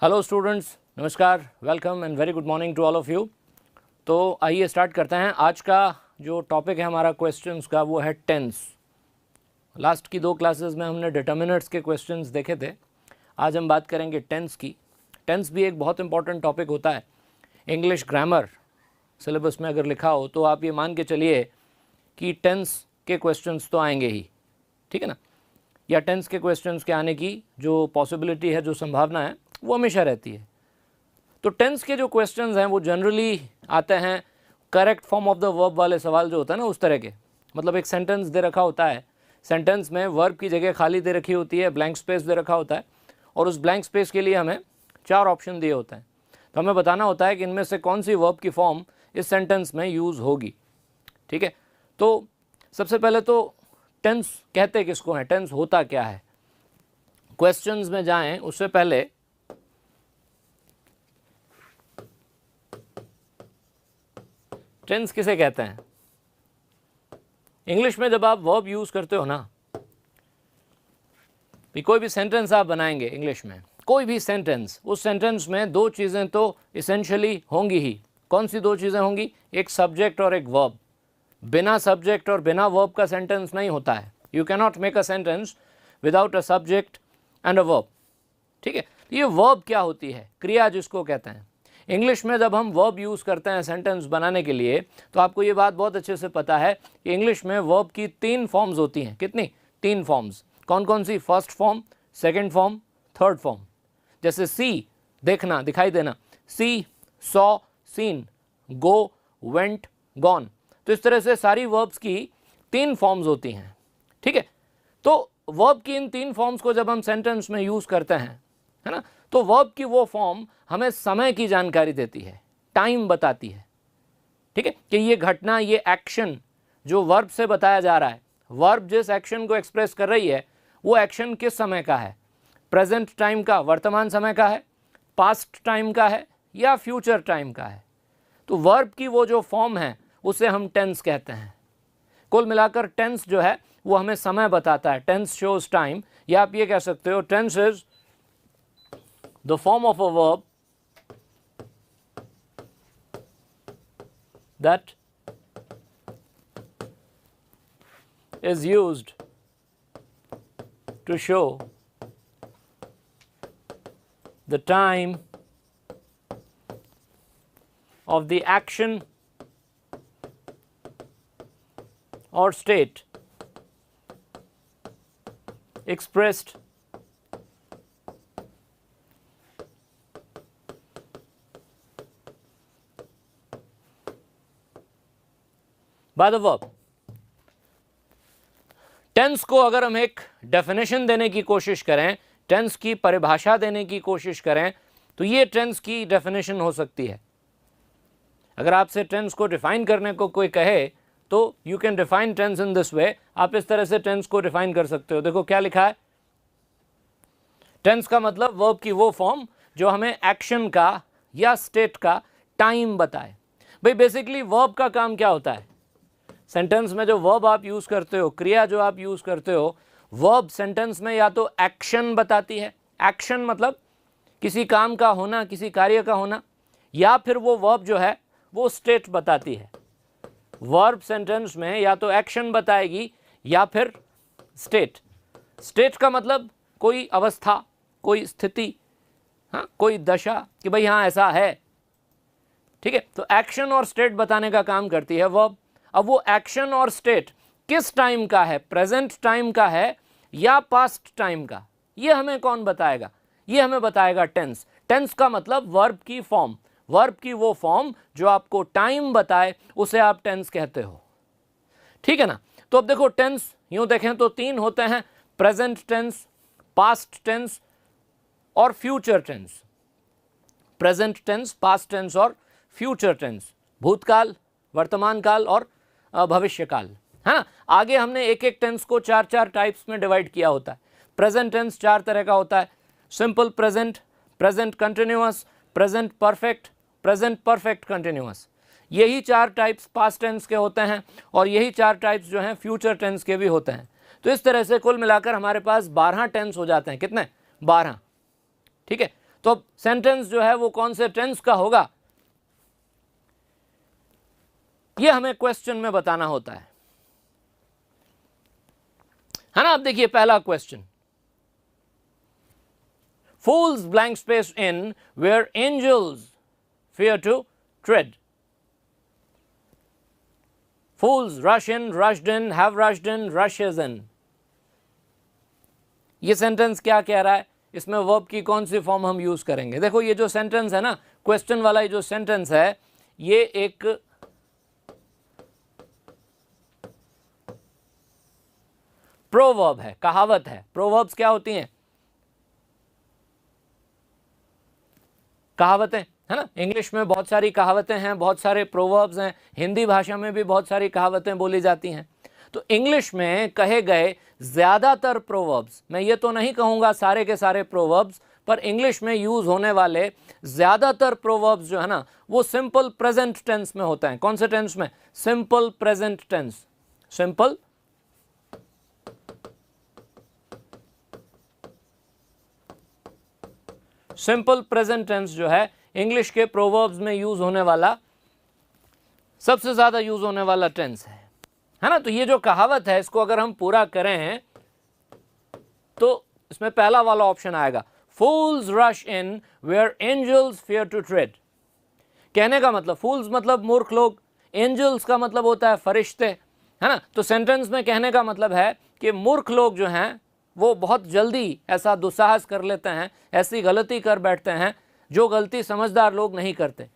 Hello students, नमस्कार, welcome and very good morning to all of you. तो आइए start करते हैं। आज का जो टॉपिक है हमारा क्वेश्चंस का वो है टेंस। लास्ट की दो क्लासेस में हमने डिटर्मिनेंट्स के क्वेश्चंस देखे थे। आज हम बात करेंगे टेंस की। टेंस भी एक बहुत इंपॉर्टेंट टॉपिक होता है। इंग्लिश ग्रामर सिलेबस में अगर लिखा हो तो आप ये मान के चलिए कि टेंस के क्वेश्चंस तो आएंगे ही, ठीक है ना, या टेंस के क्वेश्चंस के आने की जो पॉसिबिलिटी है, जो संभावना है, वो हमेशा रहती है। तो टेंस के जो क्वेश्चंस हैं वो जनरली आते हैं correct form of the verb वाले सवाल जो होता है ना, उस तरह के। मतलब एक सेंटेंस दे रखा होता है, सेंटेंस में वर्ब की जगह खाली दे रखी होती है, ब्लैंक स्पेस दे रखा होता है, और उस ब्लैंक स्पेस के लिए हमें 4 ऑप्शन दिए होते हैं। तो हमें बताना होता है कि इनमें से कौन सी वर्ब की फॉर्म इस सेंटेंस में यूज़ होगी, ठीक है। तो सबसे पहले तो टेंस कहते किसको हैं, टेंस होता क्या है। क्वेश्चंस में जाएं उससे पहले टेंस किसे कहते हैं। इंग्लिश में जब आप वर्ब यूज़ करते हो ना, कोई भी सेंटेंस आप बनाएंगे इंग्लिश में, कोई भी सेंटेंस, उस सेंटेंस में 2 चीज़ें तो इसेंशियली होंगी ही। कौन सी 2 चीज़ें होंगी? एक सब्जेक्ट और एक वर्ब। बिना सब्जेक्ट और बिना वर्ब का सेंटेंस नहीं होता है। You can not make a sentence without a subject and a verb, ठीक है। ये वर्ब क्या होती है? क्रिया जिसको कहते हैं। इंग्लिश में जब हम वर्ब यूज़ करते हैं सेंटेंस बनाने के लिए, तो आपको ये बात बहुत अच्छे से पता है कि इंग्लिश में वर्ब की 3 फॉर्म्स होती हैं। कितनी? 3 फॉर्म्स। कौन कौन सी? First form, second form, third form. जैसे सी, देखना, दिखाई देना, see, saw, seen, go, went, gone. तो इस तरह से सारी वर्ब्स की 3 फॉर्म्स होती हैं, ठीक है। तो वर्ब की इन 3 फॉर्म्स को जब हम सेंटेंस में यूज़ करते हैं, है ना, तो वर्ब की वो फॉर्म हमें समय की जानकारी देती है, टाइम बताती है, ठीक है, कि ये घटना, ये एक्शन जो वर्ब से बताया जा रहा है, वर्ब जिस एक्शन को एक्सप्रेस कर रही है वो एक्शन किस समय का है, प्रेजेंट टाइम का, वर्तमान समय का है, पास्ट टाइम का है, या फ्यूचर टाइम का है। तो वर्ब की वो जो फॉर्म है उसे हम टेंस कहते हैं। कुल मिलाकर टेंस जो है वो हमें समय बताता है। टेंस शोज टाइम, या आप ये कह सकते हो tense is the form of a verb that is used to show the time of the action or state expressed by the verb। Tense को अगर हम एक डेफिनेशन देने की कोशिश करें, टेंस की परिभाषा देने की कोशिश करें, तो ये टेंस की डेफिनेशन हो सकती है। अगर आपसे टेंस को डिफाइन करने को कोई कहे तो you can define tense in this way. आप इस तरह से टेंस को डिफाइन कर सकते हो। देखो क्या लिखा है। टेंस का मतलब वर्ब की वो फॉर्म जो हमें एक्शन का या स्टेट का टाइम बताए। भाई बेसिकली वर्ब का काम क्या होता है? सेंटेंस में जो वर्ब आप यूज़ करते हो, क्रिया जो आप यूज़ करते हो, वर्ब सेंटेंस में या तो एक्शन बताती है, एक्शन मतलब किसी काम का होना, किसी कार्य का होना, या फिर वो वर्ब जो है वो स्टेट बताती है। वर्ब सेंटेंस में या तो एक्शन बताएगी या फिर स्टेट। स्टेट का मतलब कोई अवस्था, कोई स्थिति, हाँ, कोई दशा, कि भाई हाँ ऐसा है, ठीक है। तो एक्शन और स्टेट बताने का काम करती है वर्ब। अब वो एक्शन और स्टेट किस टाइम का है, प्रेजेंट टाइम का है या पास्ट टाइम का, ये हमें कौन बताएगा? ये हमें बताएगा टेंस। टेंस का मतलब वर्ब की फॉर्म, वर्ब की वो फॉर्म जो आपको टाइम बताए उसे आप टेंस कहते हो, ठीक है ना। तो अब देखो टेंस यूं देखें तो 3 होते हैं, प्रेजेंट टेंस, पास्ट टेंस और future tense. Present tense, past tense और फ्यूचर टेंस, भूतकाल, वर्तमान काल और भविष्य काल, है ना। आगे हमने एक एक टेंस को 4-4 टाइप्स में डिवाइड किया होता है। प्रेजेंट टेंस 4 तरह का होता है, simple present, present continuous, present perfect, present perfect continuous. यही 4 टाइप्स पास्ट टेंस के होते हैं और यही 4 टाइप्स जो हैं फ्यूचर टेंस के भी होते हैं। तो इस तरह से कुल मिलाकर हमारे पास 12 टेंस हो जाते हैं। कितने? 12, ठीक है। तो अब सेंटेंस जो है वो कौन से टेंस का होगा, ये हमें क्वेश्चन में बताना होता है ना। अब देखिए पहला question, fools blank space in where angels fear to tread. Fools rush in, rushed in, have rushed in, rushes in. ये सेंटेंस क्या कह रहा है, इसमें वर्ब की कौन सी फॉर्म हम यूज करेंगे। देखो ये जो सेंटेंस है ना, क्वेश्चन वाला ये जो सेंटेंस है, ये एक प्रोवर्ब है, कहावत है। प्रोवर्ब्स क्या होती हैं, कहावतें, है ना। इंग्लिश में बहुत सारी कहावतें हैं, बहुत सारे प्रोवर्ब्स हैं, हिंदी भाषा में भी बहुत सारी कहावतें बोली जाती हैं। तो इंग्लिश में कहे गए ज़्यादातर प्रोवर्ब्स, मैं ये तो नहीं कहूँगा सारे के सारे प्रोवर्ब्स, पर इंग्लिश में यूज़ होने वाले ज़्यादातर प्रोवर्ब्स जो है ना, वो सिंपल प्रेजेंट टेंस में होता है। कौन से टेंस में, simple present tense. Simple simple present tense जो है इंग्लिश के प्रोवर्ब्स में यूज होने वाला, सबसे ज्यादा यूज होने वाला टेंस है ना। तो ये जो कहावत है, इसको अगर हम पूरा करें तो इसमें पहला वाला ऑप्शन आएगा, fools rush in where angels fear to tread. कहने का मतलब, फूल्स मतलब मूर्ख लोग, एंजल्स का मतलब होता है फरिश्ते, है ना। तो सेंटेंस में कहने का मतलब है कि मूर्ख लोग जो हैं वो बहुत जल्दी ऐसा दुस्साहस कर लेते हैं, ऐसी गलती कर बैठते हैं जो गलती समझदार लोग नहीं करते।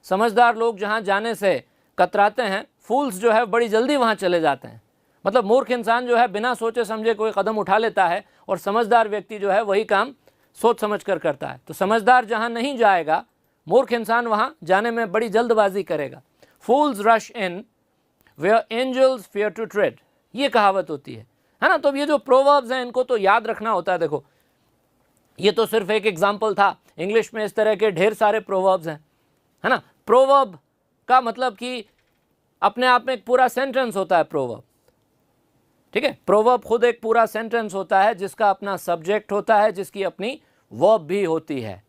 समझदार लोग जहाँ जाने से कतराते हैं, फूल्स जो है बड़ी जल्दी वहाँ चले जाते हैं। मतलब मूर्ख इंसान जो है बिना सोचे समझे कोई कदम उठा लेता है, और समझदार व्यक्ति जो है वही काम सोच समझ कर करता है। तो समझदार जहाँ नहीं जाएगा, मूर्ख इंसान वहाँ जाने में बड़ी जल्दबाजी करेगा। Fools rush in where angels fear to tread, ये कहावत होती है ना। तो ये जो प्रोवर्ब्स हैं इनको तो याद रखना होता है। देखो ये तो सिर्फ एक एग्जाम्पल था, इंग्लिश में इस तरह के ढेर सारे प्रोवर्ब्स हैं, है ना। प्रोवर्ब का मतलब कि अपने आप में एक पूरा सेंटेंस होता है प्रोवर्ब, ठीक है। प्रोवर्ब खुद एक पूरा सेंटेंस होता है जिसका अपना सब्जेक्ट होता है, जिसकी अपनी वर्ब भी होती है।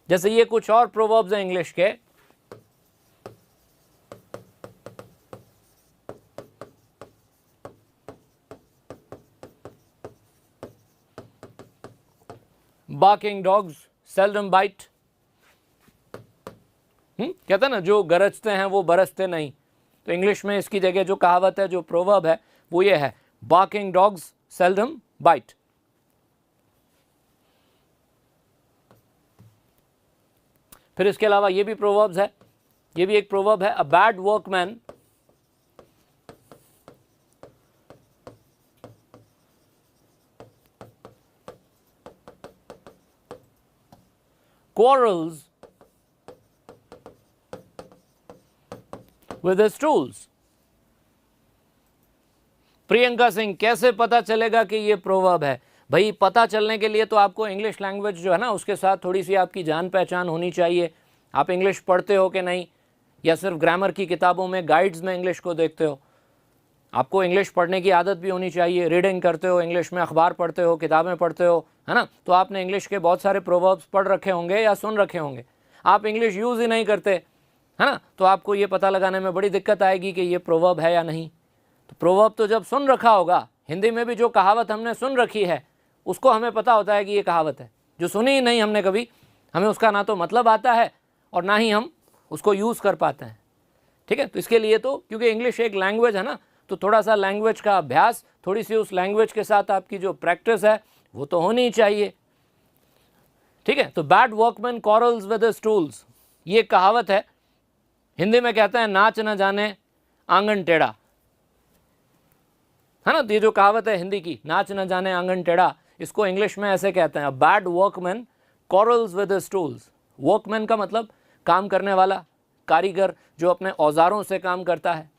जैसे ये कुछ और प्रोवर्ब्स हैं इंग्लिश के, barking dogs seldom bite, कहते हैं ना जो गरजते हैं वो बरसते नहीं। तो इंग्लिश में इसकी जगह जो कहावत है, जो प्रोवर्ब है, वो ये है, barking dogs seldom bite। फिर इसके अलावा ये भी प्रोवर्ब्स है, ये भी एक प्रोवर्ब है, a bad workman quarrels with his tools। Priyanka Singh, कैसे पता चलेगा कि ये प्रोवर्ब है? भाई पता चलने के लिए तो आपको इंग्लिश लैंग्वेज जो है ना उसके साथ थोड़ी सी आपकी जान पहचान होनी चाहिए। आप इंग्लिश पढ़ते हो कि नहीं, या सिर्फ ग्रामर की किताबों में गाइड्स में इंग्लिश को देखते हो? आपको इंग्लिश पढ़ने की आदत भी होनी चाहिए। रीडिंग करते हो, इंग्लिश में अखबार पढ़ते हो, किताबें पढ़ते हो, है ना। तो आपने इंग्लिश के बहुत सारे प्रोवर्ब्स पढ़ रखे होंगे या सुन रखे होंगे। आप इंग्लिश यूज़ ही नहीं करते, है ना, तो आपको ये पता लगाने में बड़ी दिक्कत आएगी कि ये प्रोवर्ब है या नहीं। तो प्रोवर्ब तो जब सुन रखा होगा, हिंदी में भी जो कहावत हमने सुन रखी है उसको हमें पता होता है कि ये कहावत है। जो सुनी ही नहीं हमने कभी, हमें उसका ना तो मतलब आता है और ना ही हम उसको यूज़ कर पाते हैं, ठीक है। तो इसके लिए तो, क्योंकि इंग्लिश एक लैंग्वेज है ना, तो थोड़ा सा लैंग्वेज का अभ्यास, थोड़ी सी उस लैंग्वेज के साथ आपकी जो प्रैक्टिस है वो तो होनी ही चाहिए, ठीक है। तो bad workman quarrels with his tools, ये कहावत है। हिंदी में कहते हैं नाच न जाने आंगन टेढ़ा, है ना। तो ये जो कहावत है हिंदी की, नाच न जाने आंगन टेढ़ा, इसको इंग्लिश में ऐसे कहते हैं, bad workman quarrels with his tools. Workman का मतलब काम करने वाला, कारीगर, जो अपने औजारों से काम करता है।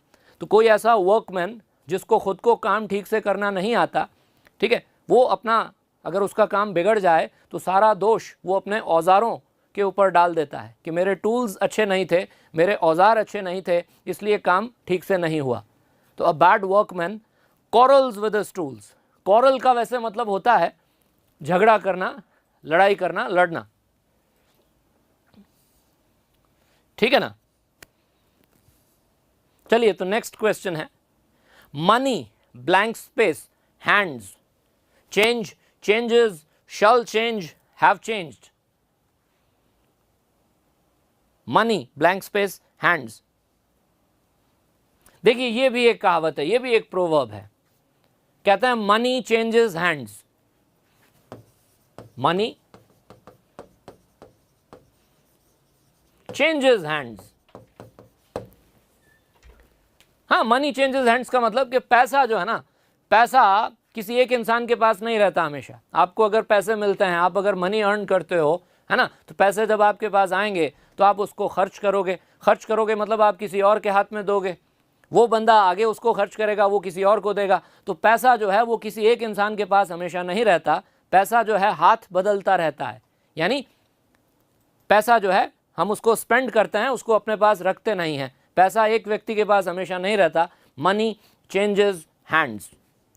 तो कोई ऐसा वर्कमैन जिसको खुद को काम ठीक से करना नहीं आता, ठीक है, वो अपना, अगर उसका काम बिगड़ जाए तो सारा दोष वो अपने औजारों के ऊपर डाल देता है कि मेरे टूल्स अच्छे नहीं थे, मेरे औजार अच्छे नहीं थे, इसलिए काम ठीक से नहीं हुआ। तो a bad workman quarrels with his tools. Quarrel का वैसे मतलब होता है झगड़ा करना, लड़ाई करना, लड़ना, ठीक है ना। चलिए, तो नेक्स्ट क्वेश्चन है, money blank space hands change, changes, shell change, have changed. Money blank space hands. देखिए, ये भी एक कहावत है, ये भी एक प्रोवर्ब है। कहते हैं money changes hands, money changes hands. हाँ, मनी चेंजेस हैंड्स का मतलब कि पैसा जो है ना, पैसा किसी एक इंसान के पास नहीं रहता हमेशा। आपको अगर पैसे मिलते हैं, आप अगर मनी अर्न करते हो, है ना, तो पैसे जब आपके पास आएंगे तो आप उसको खर्च करोगे। खर्च करोगे मतलब आप किसी और के हाथ में दोगे, वो बंदा आगे उसको खर्च करेगा, वो किसी और को देगा। तो पैसा जो है वो किसी एक इंसान के पास हमेशा नहीं रहता। पैसा जो है हाथ बदलता रहता है, यानी पैसा जो है हम उसको स्पेंड करते हैं, उसको अपने पास रखते नहीं हैं। पैसा एक व्यक्ति के पास हमेशा नहीं रहता। मनी चेंजेस हैंड्स,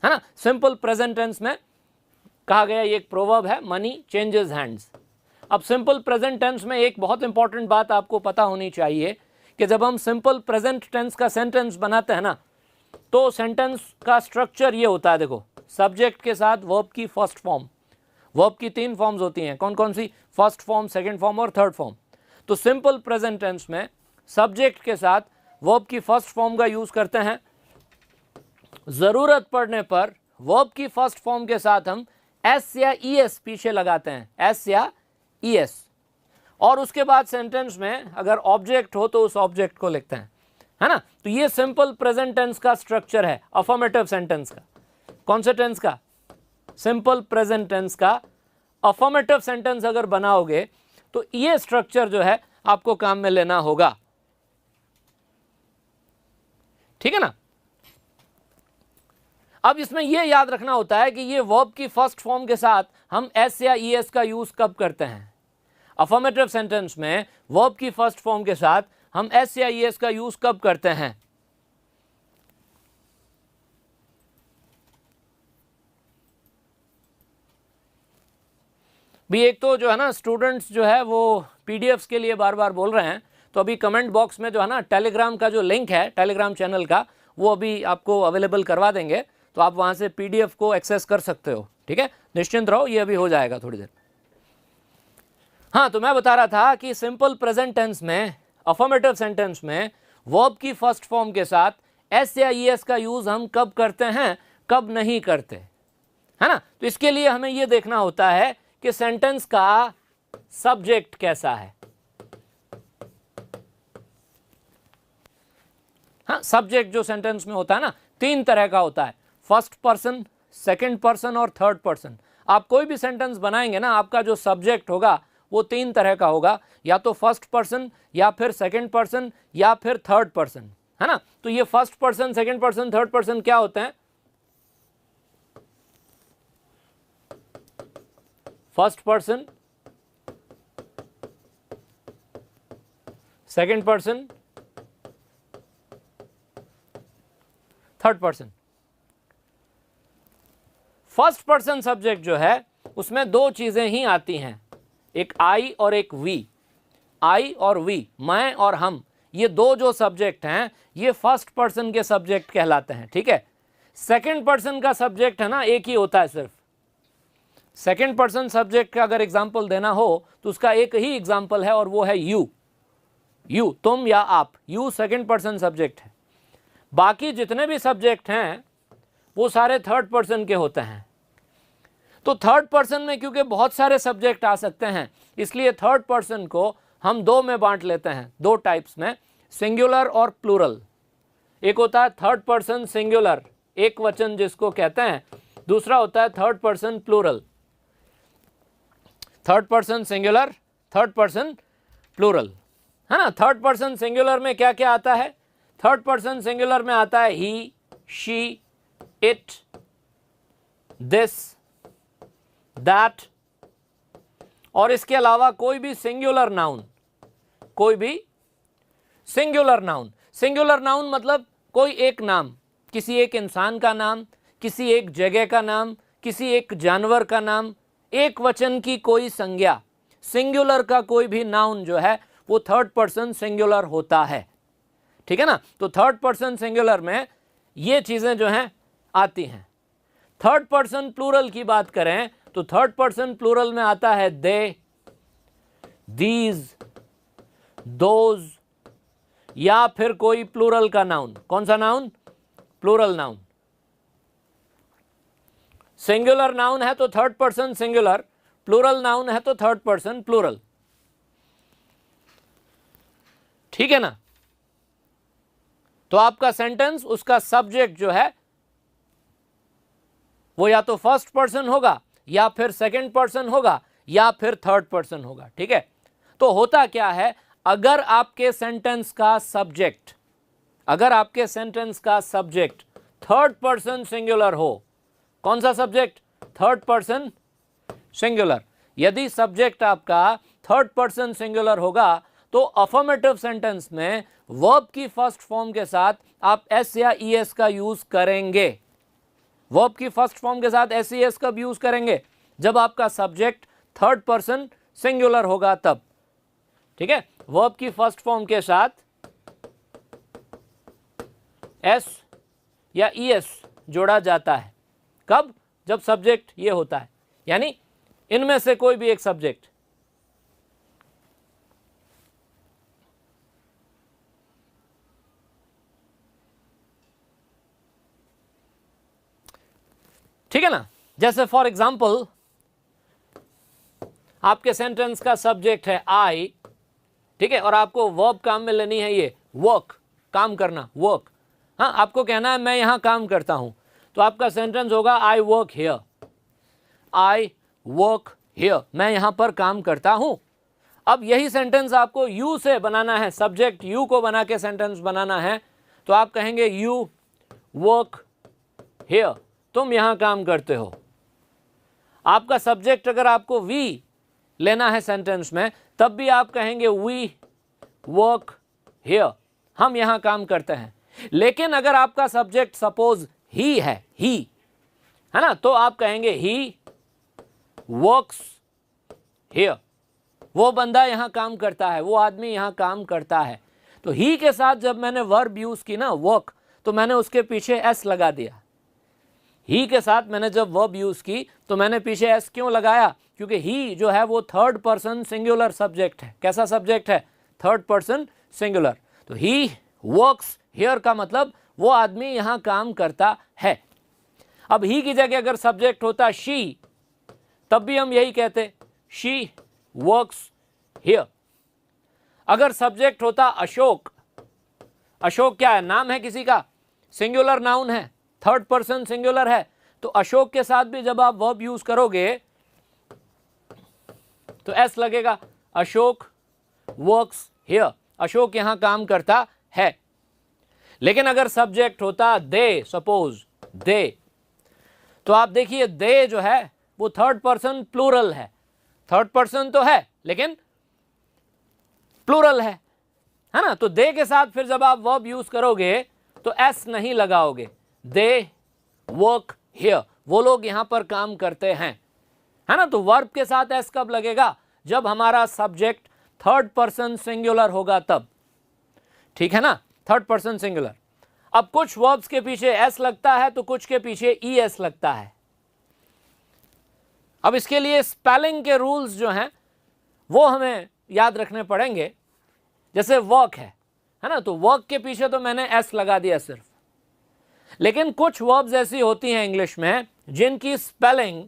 है ना। सिंपल प्रेजेंट टेंस में कहा गया, ये एक प्रोवर्ब है, मनी चेंजेस हैंड्स। अब सिंपल प्रेजेंट टेंस में एक बहुत इंपॉर्टेंट बात आपको पता होनी चाहिए कि जब हम सिंपल प्रेजेंट टेंस का सेंटेंस बनाते हैं ना, तो सेंटेंस का स्ट्रक्चर ये होता है। देखो, सब्जेक्ट के साथ वर्ब की फर्स्ट फॉर्म। वर्ब की 3 फॉर्म्स होती हैं, कौन कौन सी? फर्स्ट फॉर्म, सेकंड फॉर्म और थर्ड फॉर्म। तो सिंपल प्रेजेंट टेंस में सब्जेक्ट के साथ वर्ब की फर्स्ट फॉर्म का यूज करते हैं। जरूरत पड़ने पर वर्ब की फर्स्ट फॉर्म के साथ हम एस या ईएस पीछे लगाते हैं, एस या ईएस। और उसके बाद सेंटेंस में अगर ऑब्जेक्ट हो तो उस ऑब्जेक्ट को लिखते हैं, है ना। तो ये सिंपल प्रेजेंट टेंस का स्ट्रक्चर है, अफर्मेटिव सेंटेंस का। कौन से टेंस का? सिंपल प्रेजेंट टेंस का। अफर्मेटिव सेंटेंस अगर बनाओगे तो ये स्ट्रक्चर जो है आपको काम में लेना होगा, ठीक है ना। अब इसमें यह याद रखना होता है कि ये वर्ब की फर्स्ट फॉर्म के साथ हम एस या ईएस का यूज कब करते हैं। अफर्मेटिव सेंटेंस में वर्ब की फर्स्ट फॉर्म के साथ हम एस या ईएस का यूज कब करते हैं? भी एक तो जो है ना, स्टूडेंट्स जो है वो पीडीएफ्स के लिए बार बार बोल रहे हैं, तो अभी कमेंट बॉक्स में जो है ना, टेलीग्राम का जो लिंक है, टेलीग्राम चैनल का, वो अभी आपको अवेलेबल करवा देंगे, तो आप वहां से पीडीएफ को एक्सेस कर सकते हो, ठीक है। निश्चिंत रहो, ये अभी हो जाएगा थोड़ी देर। हाँ, तो मैं बता रहा था कि सिंपल प्रेजेंट टेंस में, अफर्मेटिव सेंटेंस में वर्ब की फर्स्ट फॉर्म के साथ एस या ईएस का यूज हम कब करते हैं, कब नहीं करते, है ना। तो इसके लिए हमें यह देखना होता है कि सेंटेंस का सब्जेक्ट कैसा है। हाँ, सब्जेक्ट जो सेंटेंस में होता है ना, 3 तरह का होता है, फर्स्ट पर्सन, सेकंड पर्सन और थर्ड पर्सन। आप कोई भी सेंटेंस बनाएंगे ना, आपका जो सब्जेक्ट होगा वो 3 तरह का होगा, या तो फर्स्ट पर्सन, या फिर सेकंड पर्सन, या फिर थर्ड पर्सन, है ना। तो ये first person, second person, third person क्या होते हैं? First person, second person, third person. First person subject जो है उसमें 2 चीजें ही आती हैं, एक आई और एक वी। आई और वी, मैं और हम, ये 2 जो सब्जेक्ट हैं ये फर्स्ट पर्सन के सब्जेक्ट कहलाते हैं, ठीक है। सेकंड पर्सन का सब्जेक्ट है ना, एक ही होता है सिर्फ। सेकंड पर्सन सब्जेक्ट का अगर एग्जांपल देना हो तो उसका एक ही एग्जांपल है और वो है यू। यू, तुम या आप, यू सेकंड पर्सन सब्जेक्ट है। बाकी जितने भी सब्जेक्ट हैं वो सारे थर्ड पर्सन के होते हैं। तो थर्ड पर्सन में क्योंकि बहुत सारे सब्जेक्ट आ सकते हैं, इसलिए थर्ड पर्सन को हम 2 में बांट लेते हैं, 2 टाइप्स में, सिंगुलर और प्लूरल। एक होता है थर्ड पर्सन सिंगुलर, एक वचन जिसको कहते हैं, दूसरा होता है third person plural. Third person singular, third person plural, है ना। थर्ड पर्सन सिंगुलर में क्या क्या आता है? थर्ड पर्सन सिंगुलर में आता है ही, शी, इट, दिस, दैट, और इसके अलावा कोई भी सिंगुलर नाउन, कोई भी सिंगुलर नाउन। सिंगुलर नाउन मतलब कोई एक नाम, किसी एक इंसान का नाम, किसी एक जगह का नाम, किसी एक जानवर का नाम, एक वचन की कोई संज्ञा। सिंगुलर का कोई भी नाउन जो है वो थर्ड पर्सन सिंगुलर होता है। ठीक है ना, तो थर्ड पर्सन सिंगुलर में ये चीजें जो हैं आती हैं। थर्ड पर्सन प्लूरल की बात करें तो थर्ड पर्सन प्लूरल में आता है दे, दीज, दोज, या फिर कोई प्लूरल का नाउन। कौन सा noun? Plural noun. Singular noun है तो third person singular, plural noun है तो थर्ड पर्सन प्लूरल। ठीक है ना, तो आपका सेंटेंस, उसका सब्जेक्ट जो है वो या तो फर्स्ट पर्सन होगा, या फिर सेकंड पर्सन होगा, या फिर थर्ड पर्सन होगा। ठीक है, तो होता क्या है, अगर आपके सेंटेंस का सब्जेक्ट, अगर आपके सेंटेंस का सब्जेक्ट थर्ड पर्सन सिंगुलर हो, कौन सा सब्जेक्ट? Third person singular. यदि सब्जेक्ट आपका थर्ड पर्सन सिंगुलर होगा तो अफर्मेटिव सेंटेंस में वर्ब की फर्स्ट फॉर्म के साथ आप एस या ईएस का यूज करेंगे। वर्ब की फर्स्ट फॉर्म के साथ एस ईएस का यूज करेंगे जब आपका सब्जेक्ट थर्ड पर्सन सिंगुलर होगा तब। ठीक है, वर्ब की फर्स्ट फॉर्म के साथ एस या ईएस जोड़ा जाता है। कब? जब सब्जेक्ट ये होता है, यानी इनमें से कोई भी एक सब्जेक्ट। ठीक है ना, जैसे फॉर एग्जाम्पल आपके सेंटेंस का सब्जेक्ट है आई, ठीक है, और आपको वर्ब काम में लेनी है ये वर्क, काम करना, वर्क। हाँ, आपको कहना है मैं यहां काम करता हूं, तो आपका सेंटेंस होगा I work here, I work here, मैं यहां पर काम करता हूं। अब यही सेंटेंस आपको यू से बनाना है, सब्जेक्ट यू को बना के सेंटेंस बनाना है, तो आप कहेंगे यू वर्क हियर, तुम यहां काम करते हो। आपका सब्जेक्ट अगर आपको वी लेना है सेंटेंस में, तब भी आप कहेंगे वी वर्क हियर, हम यहां काम करते हैं। लेकिन अगर आपका सब्जेक्ट सपोज ही है, ही है ना, तो आप कहेंगे ही वर्क्स हियर, वो बंदा यहां काम करता है, वो आदमी यहां काम करता है। तो ही के साथ जब मैंने वर्ब यूज की ना वर्क, तो मैंने उसके पीछे एस लगा दिया। ही के साथ मैंने जब वर्ब यूज की तो मैंने पीछे एस क्यों लगाया? क्योंकि ही जो है वो थर्ड पर्सन सिंगुलर सब्जेक्ट है। कैसा सब्जेक्ट है? Third person singular. तो ही वर्क्स हियर का मतलब वो आदमी यहां काम करता है। अब ही की जगह अगर सब्जेक्ट होता शी, तब भी हम यही कहते, शी वर्क्स हियर। अगर सब्जेक्ट होता अशोक, अशोक क्या है? नाम है किसी का, सिंगुलर नाउन है, थर्ड पर्सन सिंगुलर है, तो अशोक के साथ भी जब आप वर्ब यूज करोगे तो एस लगेगा, अशोक वर्क्स हियर, अशोक यहां काम करता है। लेकिन अगर सब्जेक्ट होता दे, सपोज दे, तो आप देखिए दे जो है वो थर्ड पर्सन प्लूरल है। थर्ड पर्सन तो है लेकिन प्लूरल है ना, तो दे के साथ फिर जब आप वर्ब यूज करोगे तो एस नहीं लगाओगे। दे वर्क हियर, वो लोग यहां पर काम करते हैं, है ना। तो वर्ब के साथ एस कब लगेगा? जब हमारा सब्जेक्ट थर्ड पर्सन सिंगुलर होगा तब। ठीक है ना, थर्ड पर्सन सिंगुलर। अब कुछ वर्ब्स के पीछे एस लगता है तो कुछ के पीछे ई एस लगता है। अब इसके लिए स्पेलिंग के रूल्स जो हैं वो हमें याद रखने पड़ेंगे। जैसे वर्क है ना, तो वर्क के पीछे तो मैंने एस लगा दिया सिर्फ, लेकिन कुछ वर्ब्स ऐसी होती हैं इंग्लिश में जिनकी स्पेलिंग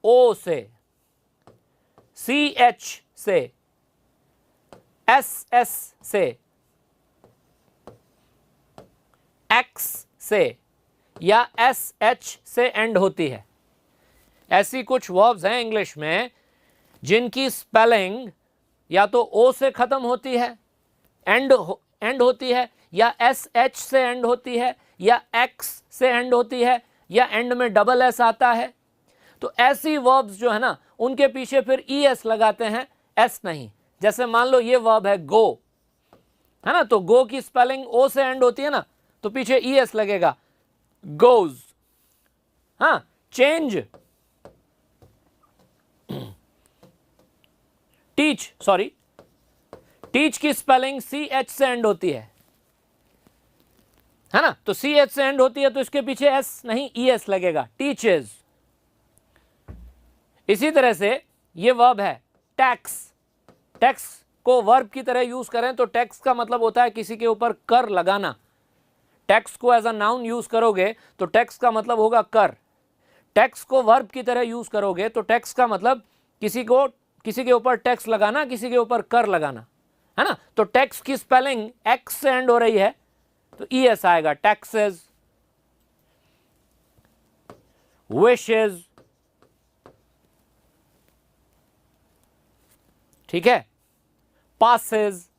ओ से, सी एच से, एस एस से, एक्स से या एस एच से एंड होती है। ऐसी कुछ वर्ब्स हैं इंग्लिश में जिनकी स्पेलिंग या तो ओ से खत्म होती है, एंड होती है, या एस एच से एंड होती है, या एक्स से एंड होती है, या एंड में डबल एस आता है। तो ऐसी वर्ब्स जो है ना उनके पीछे फिर ई एस लगाते हैं, एस नहीं। जैसे मान लो ये वर्ब है गो, है ना, तो गो की स्पेलिंग ओ से एंड होती है ना, तो पीछे ई एस लगेगा, गोज। हाँ, चेंज, टीच, सॉरी, टीच की स्पेलिंग CH से एंड होती है ना, तो CH से एंड होती है तो इसके पीछे S नहीं ES लगेगा, टीचेस। इसी तरह से ये वर्ब है टैक्स। टैक्स को वर्ब की तरह यूज करें तो टैक्स का मतलब होता है किसी के ऊपर कर लगाना। टैक्स को एज अ नाउन यूज करोगे तो टैक्स का मतलब होगा कर। टैक्स को वर्ब की तरह यूज करोगे तो टैक्स का मतलब किसी के ऊपर टैक्स लगाना, किसी के ऊपर कर लगाना, है ना। तो टैक्स की स्पेलिंग एक्स से एंड हो रही है तो ES आएगा, टैक्सेस। विशेस, ठीक है, पासेस,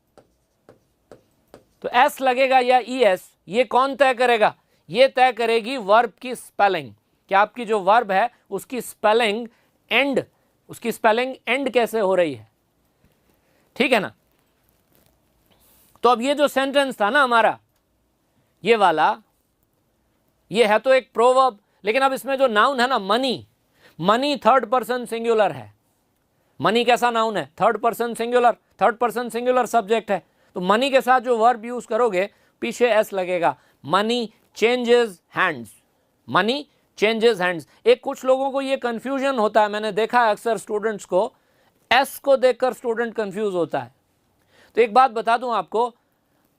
तो S लगेगा या ES, ये कौन तय करेगा? ये तय करेगी वर्ब की स्पेलिंग, कि आपकी जो वर्ब है उसकी स्पेलिंग एंड कैसे हो रही है, ठीक है ना। तो अब ये जो सेंटेंस था ना हमारा, ये वाला, ये है तो एक प्रोवर्ब, लेकिन अब इसमें जो नाउन है ना मनी थर्ड पर्सन सिंगुलर है। मनी कैसा नाउन है? थर्ड पर्सन सिंगुलर सब्जेक्ट है। तो मनी के साथ जो वर्ब यूज करोगे पीछे S लगेगा। Money changes hands, money changes hands. एक कुछ लोगों को ये कंफ्यूजन होता है, मैंने देखा है अक्सर स्टूडेंट्स को, S को देखकर स्टूडेंट कंफ्यूज होता है। तो एक बात बता दूं आपको,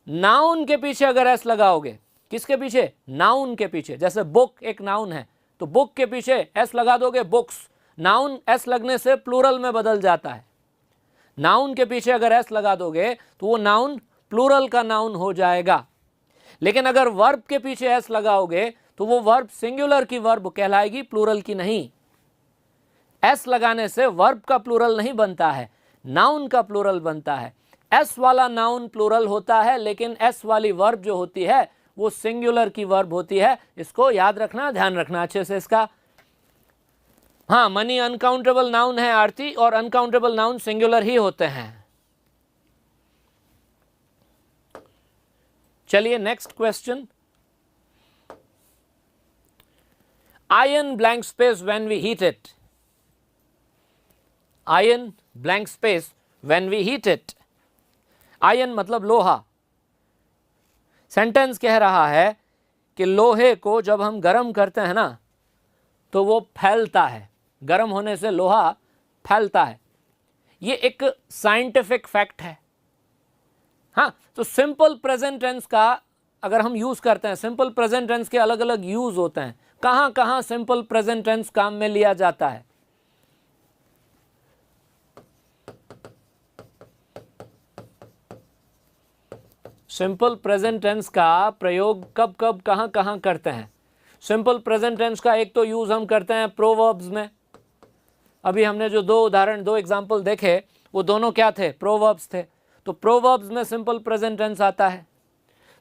नाउन के पीछे अगर S लगाओगे, किसके पीछे? नाउन के पीछे। जैसे बुक एक नाउन है तो बुक के पीछे S लगा दोगे, बुक्स। नाउन S लगने से प्लूरल में बदल जाता है। नाउन के पीछे अगर S लगा दोगे तो वो नाउन प्लूरल का नाउन हो जाएगा। लेकिन अगर वर्ब के पीछे S लगाओगे तो वो वर्ब सिंगुलर की वर्ब कहलाएगी, प्लूरल की नहीं। S लगाने से वर्ब का प्लूरल नहीं बनता है, नाउन का प्लूरल बनता है। S वाला नाउन प्लूरल होता है, लेकिन S वाली वर्ब जो होती है वो सिंगुलर की वर्ब होती है। इसको याद रखना, ध्यान रखना अच्छे से इसका। हाँ, मनी अनकाउंटेबल नाउन है आरती, और अनकाउंटेबल नाउन सिंगुलर ही होते हैं। चलिए next question. Iron blank space when we heat it. Iron blank space when we heat it. Iron मतलब लोहा। सेंटेंस कह रहा है कि लोहे को जब हम गर्म करते हैं ना तो वो फैलता है। गर्म होने से लोहा फैलता है। ये एक साइंटिफिक फैक्ट है। हाँ, तो सिंपल प्रेजेंट टेंस का अगर हम यूज करते हैं, सिंपल प्रेजेंट टेंस के अलग अलग यूज होते हैं। कहां कहां सिंपल प्रेजेंट टेंस काम में लिया जाता है? सिंपल प्रेजेंट टेंस का प्रयोग कब कब कहां कहां करते हैं? सिंपल प्रेजेंट टेंस का एक तो यूज हम करते हैं प्रोवर्ब्स में। अभी हमने जो दो एग्जांपल देखे वो दोनों क्या थे? प्रोवर्ब्स थे। तो प्रोवर्ब्स में सिंपल प्रेजेंट टेंस आता है।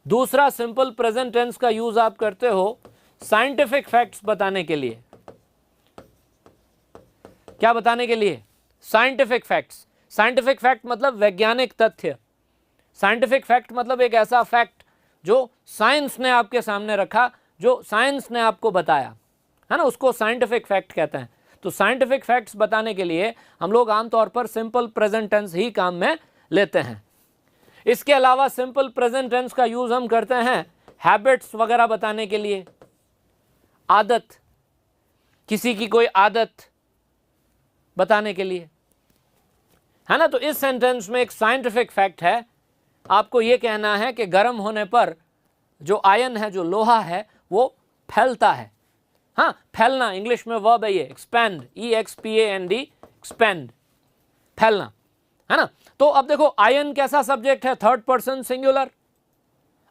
दूसरा सिंपल प्रेजेंट टेंस का यूज आप करते हो साइंटिफिक फैक्ट्स बताने के लिए। क्या बताने के लिए? Scientific facts. साइंटिफिक फैक्ट मतलब वैज्ञानिक तथ्य। साइंटिफिक फैक्ट मतलब एक ऐसा फैक्ट जो साइंस ने आपके सामने रखा, जो साइंस ने आपको बताया, है ना, उसको साइंटिफिक फैक्ट कहते हैं। तो साइंटिफिक फैक्ट्स बताने के लिए हम लोग आमतौर पर सिंपल प्रेजेंट टेंस ही काम में लेते हैं। इसके अलावा सिंपल प्रेजेंट टेंस का यूज हम करते हैं हैबिट्स वगैरह बताने के लिए। आदत, किसी की कोई आदत बताने के लिए, है ना। तो इस सेंटेंस में एक साइंटिफिक फैक्ट है। आपको यह कहना है कि गर्म होने पर जो आयन है, जो लोहा है, वो फैलता है। हाँ, फैलना इंग्लिश में वर्ब है ये, एक्सपैंड, EXPAND, एक्सपैंड, फैलना, है ना। तो अब देखो आयन कैसा सब्जेक्ट है? Third person singular.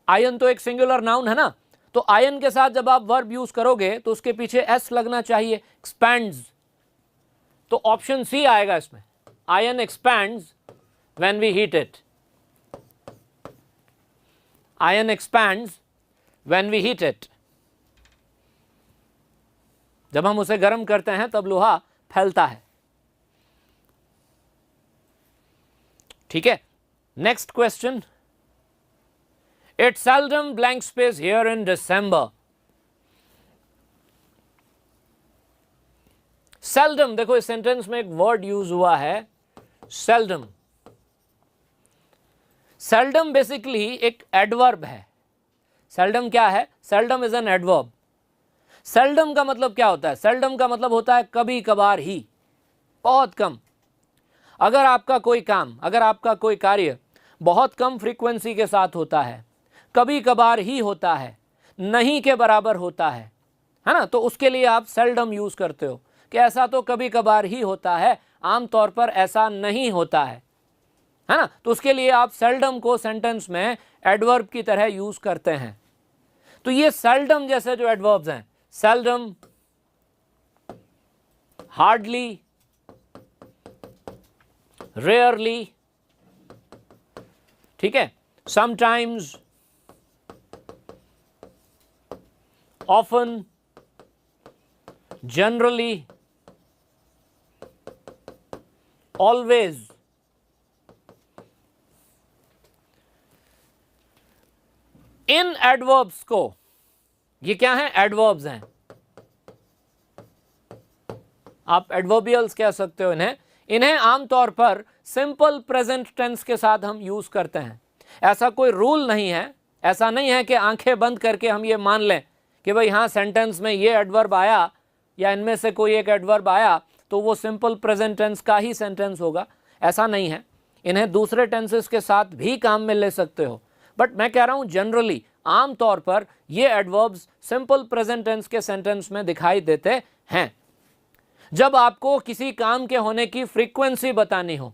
आयन तो एक सिंगुलर नाउन है ना। तो आयन के साथ जब आप वर्ब यूज करोगे तो उसके पीछे S लगना चाहिए, एक्सपैंड्स। तो ऑप्शन C आएगा इसमें, iron expands when we heat it. Iron expands when we heat it. जब हम उसे गर्म करते हैं तब लोहा फैलता है। ठीक है, next question. It seldom blank space here in December. Seldom, देखो इस सेंटेंस में एक वर्ड यूज हुआ है सेल्डम। सेल्डम बेसिकली एक एडवर्ब है। सेल्डम क्या है? Seldom is an adverb. Seldom का मतलब क्या होता है? सेल्डम का मतलब होता है कभी कभार ही, बहुत कम। अगर आपका कोई काम, अगर आपका कोई कार्य बहुत कम फ्रीक्वेंसी के साथ होता है, कभी कभार ही होता है, नहीं के बराबर होता है ना, तो उसके लिए आप सेल्डम यूज करते हो कि ऐसा तो कभी कभार ही होता है, आमतौर पर ऐसा नहीं होता है ना, तो उसके लिए आप सेल्डम को सेंटेंस में एडवर्ब की तरह यूज करते हैं। तो ये सेल्डम जैसे जो एडवर्ब्स हैं, सेल्डम, हार्डली, रेयरली, ठीक है, समटाइम्स, ऑफन, जनरली, ऑलवेज, इन एडवर्ब्स को, ये क्या है? एडवर्ब्स हैं। आप एडवर्बियल्स कह सकते हो इन्हें। इन्हें आमतौर पर सिंपल प्रेजेंट टेंस के साथ हम यूज करते हैं। ऐसा कोई रूल नहीं है, ऐसा नहीं है कि आंखें बंद करके हम ये मान लें कि भाई हाँ सेंटेंस में ये एडवर्ब आया या इनमें से कोई एक एडवर्ब आया तो वो सिंपल प्रेजेंट टेंस का ही सेंटेंस होगा। ऐसा नहीं है, इन्हें दूसरे टेंसेस के साथ भी काम में ले सकते हो। बट मैं कह रहा हूं जनरली, आमतौर पर ये एडवर्ब्स सिंपल प्रेजेंट टेंस के सेंटेंस में दिखाई देते हैं। जब आपको किसी काम के होने की फ्रीक्वेंसी बतानी हो,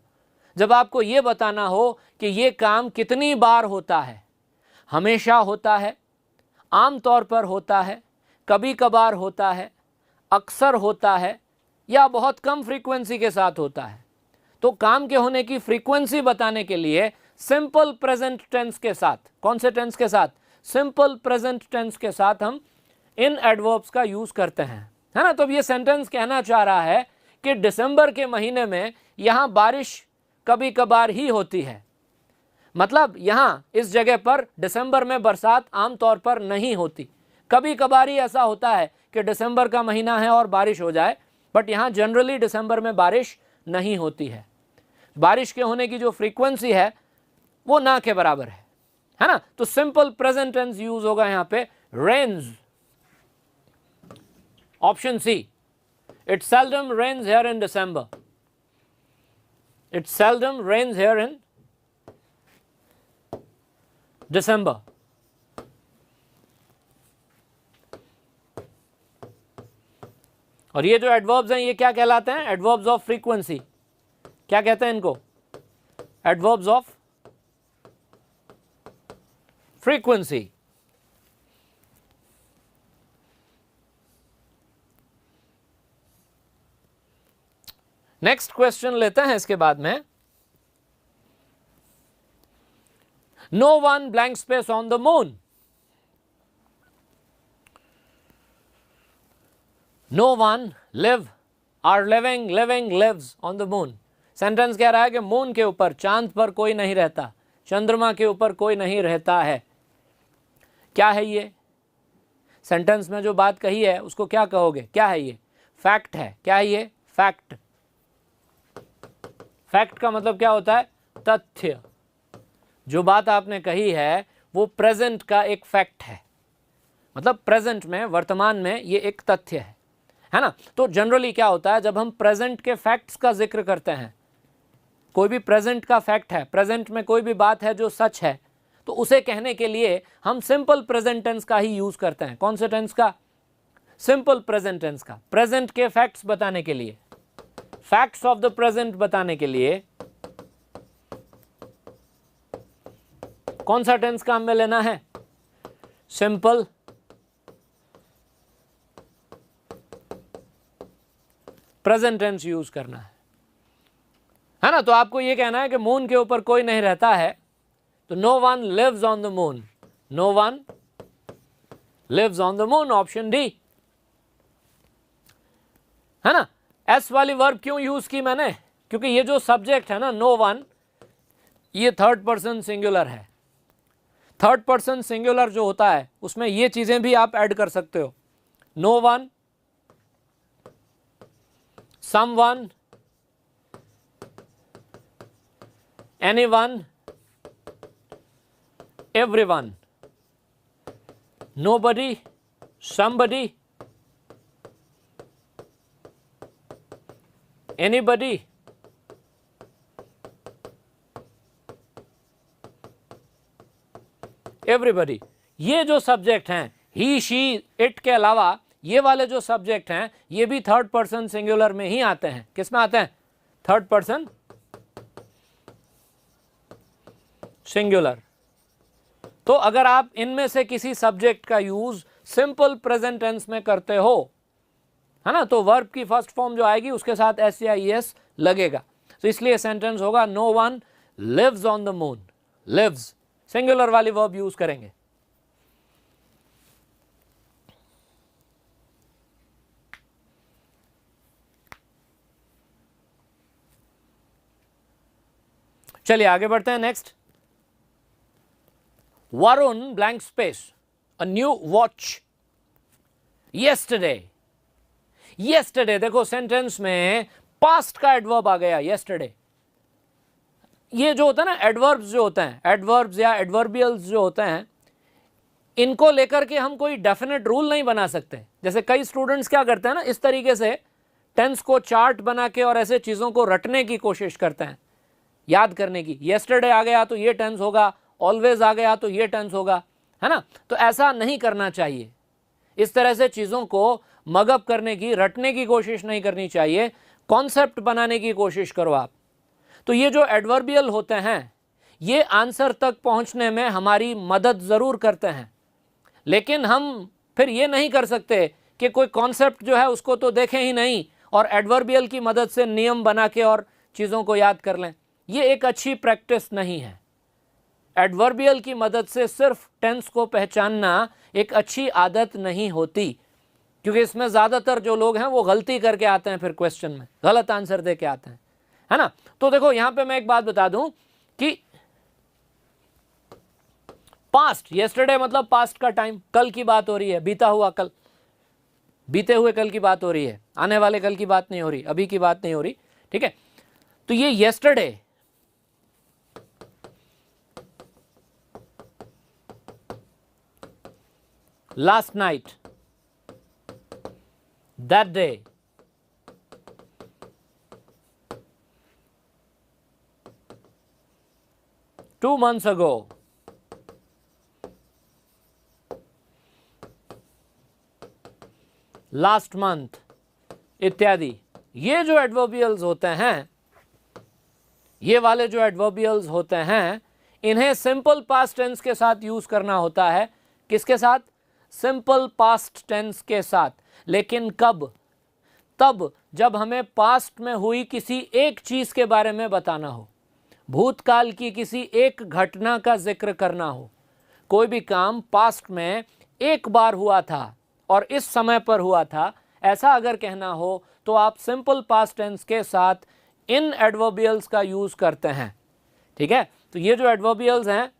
जब आपको यह बताना हो कि यह काम कितनी बार होता है, हमेशा होता है, आमतौर पर होता है, कभी कभार होता है, अक्सर होता है या बहुत कम फ्रीक्वेंसी के साथ होता है, तो काम के होने की फ्रीक्वेंसी बताने के लिए सिंपल प्रेजेंट टेंस के साथ, कौन से टेंस के साथ? सिंपल प्रेजेंट टेंस के साथ हम इन एडवर्ब्स का यूज करते हैं, है ना। तो अब ये सेंटेंस कहना चाह रहा है कि दिसंबर के महीने में यहां बारिश कभी कभार ही होती है, मतलब यहां इस जगह पर दिसंबर में बरसात आमतौर पर नहीं होती। कभी कभार ही ऐसा होता है कि दिसंबर का महीना है और बारिश हो जाए, बट यहां जनरली दिसंबर में बारिश नहीं होती है। बारिश के होने की जो फ्रीक्वेंसी है वो ना के बराबर है ना। तो सिंपल प्रेजेंट टेंस यूज होगा यहां पे rains. Option C, it seldom rains here in December. It seldom rains here in December. और ये जो एडवर्ब्स हैं ये क्या कहलाते हैं? Adverbs of frequency. क्या कहते हैं इनको? Adverbs of frequency. Next question लेते हैं इसके बाद में। No one blank space on the moon. No one live or living living lives on the moon. Sentence कह रहा है कि मून के ऊपर, चांद पर कोई नहीं रहता, चंद्रमा के ऊपर कोई नहीं रहता है। क्या है ये? सेंटेंस में जो बात कही है उसको क्या कहोगे? क्या है ये? फैक्ट है। क्या है ये? फैक्ट। फैक्ट का मतलब क्या होता है? तथ्य। जो बात आपने कही है वो प्रेजेंट का एक फैक्ट है, मतलब प्रेजेंट में, वर्तमान में ये एक तथ्य है ना। तो जनरली क्या होता है, जब हम प्रेजेंट के फैक्ट्स का जिक्र करते हैं, कोई भी प्रेजेंट का फैक्ट है, प्रेजेंट में कोई भी बात है जो सच है, तो उसे कहने के लिए हम सिंपल प्रेजेंट टेंस का ही यूज करते हैं। कौन से टेंस का? सिंपल प्रेजेंट टेंस का। प्रेजेंट के फैक्ट्स बताने के लिए, फैक्ट्स ऑफ द प्रेजेंट बताने के लिए कौन सा टेंस काम में लेना है? सिंपल प्रेजेंट टेंस यूज करना है ना। तो आपको यह कहना है कि मून के ऊपर कोई नहीं रहता है, तो no one lives on the moon. No one lives on the moon, option D है ना। एस वाली वर्ब क्यों यूज की मैंने? क्योंकि ये जो सब्जेक्ट है ना, नो वन, ये थर्ड पर्सन सिंगुलर है। थर्ड पर्सन सिंगुलर जो होता है उसमें ये चीजें भी आप ऐड कर सकते हो। No one, someone, anyone, everyone, nobody, somebody, anybody, everybody. ये जो सब्जेक्ट हैं ही, शी, इट के अलावा ये वाले जो सब्जेक्ट हैं ये भी थर्ड पर्सन सिंगुलर में ही आते हैं. किस में आते हैं? Third person singular. तो अगर आप इनमें से किसी सब्जेक्ट का यूज सिंपल प्रेजेंट टेंस में करते हो, है ना, तो वर्ब की फर्स्ट फॉर्म जो आएगी उसके साथ एस या ई एस लगेगा. तो इसलिए सेंटेंस होगा no one lives on the moon. Lives singular वाली वर्ब यूज करेंगे. चलिए आगे बढ़ते हैं. Next, Varun blank space a new watch yesterday. Yesterday देखो सेंटेंस में पास्ट का एडवर्ब आ गया येस्टरडे. ये जो होता है ना एडवर्ब्स जो होते हैं, एडवर्ब्स या एडवर्बियल्स जो होते हैं, इनको लेकर के हम कोई डेफिनेट रूल नहीं बना सकते. जैसे कई स्टूडेंट्स क्या करते हैं ना, इस तरीके से टेंस को चार्ट बना के और ऐसे चीज़ों को रटने की कोशिश करते हैं, याद करने की. येस्टरडे आ गया तो ये टेंस होगा, ऑलवेज आ गया तो ये टेंस होगा, है ना. तो ऐसा नहीं करना चाहिए. इस तरह से चीज़ों को मगअप करने की, रटने की कोशिश नहीं करनी चाहिए. कॉन्सेप्ट बनाने की कोशिश करो आप. तो ये जो एडवर्बियल होते हैं ये आंसर तक पहुंचने में हमारी मदद ज़रूर करते हैं, लेकिन हम फिर ये नहीं कर सकते कि कोई कॉन्सेप्ट जो है उसको तो देखें ही नहीं और एडवर्बियल की मदद से नियम बना के और चीज़ों को याद कर लें. ये एक अच्छी प्रैक्टिस नहीं है. एडवर्बियल की मदद से सिर्फ टेंस को पहचानना एक अच्छी आदत नहीं होती, क्योंकि इसमें ज़्यादातर जो लोग हैं वो गलती करके आते हैं, फिर क्वेश्चन में गलत आंसर दे के आते हैं, है ना. तो देखो यहां पे मैं एक बात बता दूं कि पास्ट, येस्टरडे मतलब पास्ट का टाइम, कल की बात हो रही है, बीता हुआ कल, बीते हुए कल की बात हो रही है, आने वाले कल की बात नहीं हो रही, अभी की बात नहीं हो रही. ठीक है. तो ये yesterday last night, that day, two months ago, last month इत्यादि. ये जो एडवर्बियल्स होते हैं, ये वाले जो एडवर्बियल्स होते हैं, इन्हें सिंपल पास्ट टेंस के साथ यूज करना होता है. किसके साथ? सिंपल पास्ट टेंस के साथ. लेकिन कब? तब जब हमें पास्ट में हुई किसी एक चीज के बारे में बताना हो, भूतकाल की किसी एक घटना का जिक्र करना हो. कोई भी काम पास्ट में एक बार हुआ था और इस समय पर हुआ था, ऐसा अगर कहना हो तो आप सिंपल पास्ट टेंस के साथ इन एडवर्बियल्स का यूज करते हैं. ठीक है. तो ये जो एडवर्बियल्स हैं,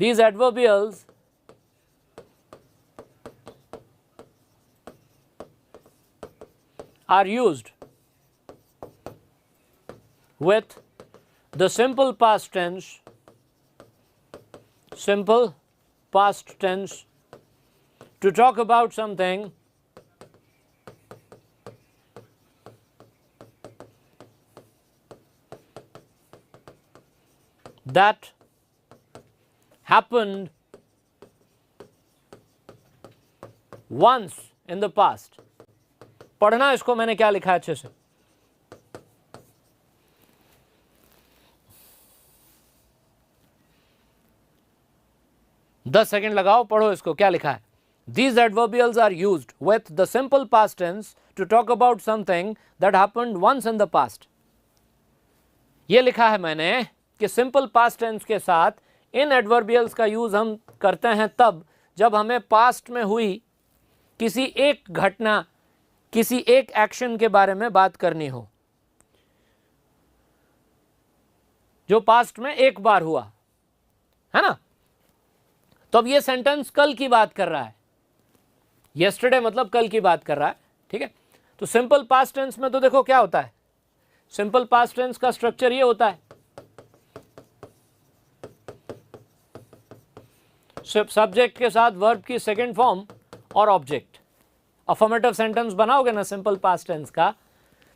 these adverbials are used with the simple past tense, simple past tense to talk about something that happened once in the past. पढ़ना इसको, मैंने क्या लिखा है अच्छे से. दस सेकेंड लगाओ, पढ़ो इसको, क्या लिखा है. These adverbials are used with the simple past tense to talk about something that happened once in the past. ये लिखा है मैंने कि सिंपल पास्ट टेंस के साथ इन एडवर्बियल्स का यूज हम करते हैं तब जब हमें पास्ट में हुई किसी एक घटना, किसी एक एक्शन के बारे में बात करनी हो, जो पास्ट में एक बार हुआ, है ना. तो अब ये सेंटेंस कल की बात कर रहा है. येस्टरडे मतलब कल की बात कर रहा है. ठीक है. तो सिंपल पास्ट टेंस में तो देखो क्या होता है. सिंपल पास्ट टेंस का स्ट्रक्चर ये होता है, सब्जेक्ट के साथ वर्ब की सेकंड फॉर्म और ऑब्जेक्ट। अफर्मेटिव सेंटेंस बनाओगे ना सिंपल पास्ट टेंस का,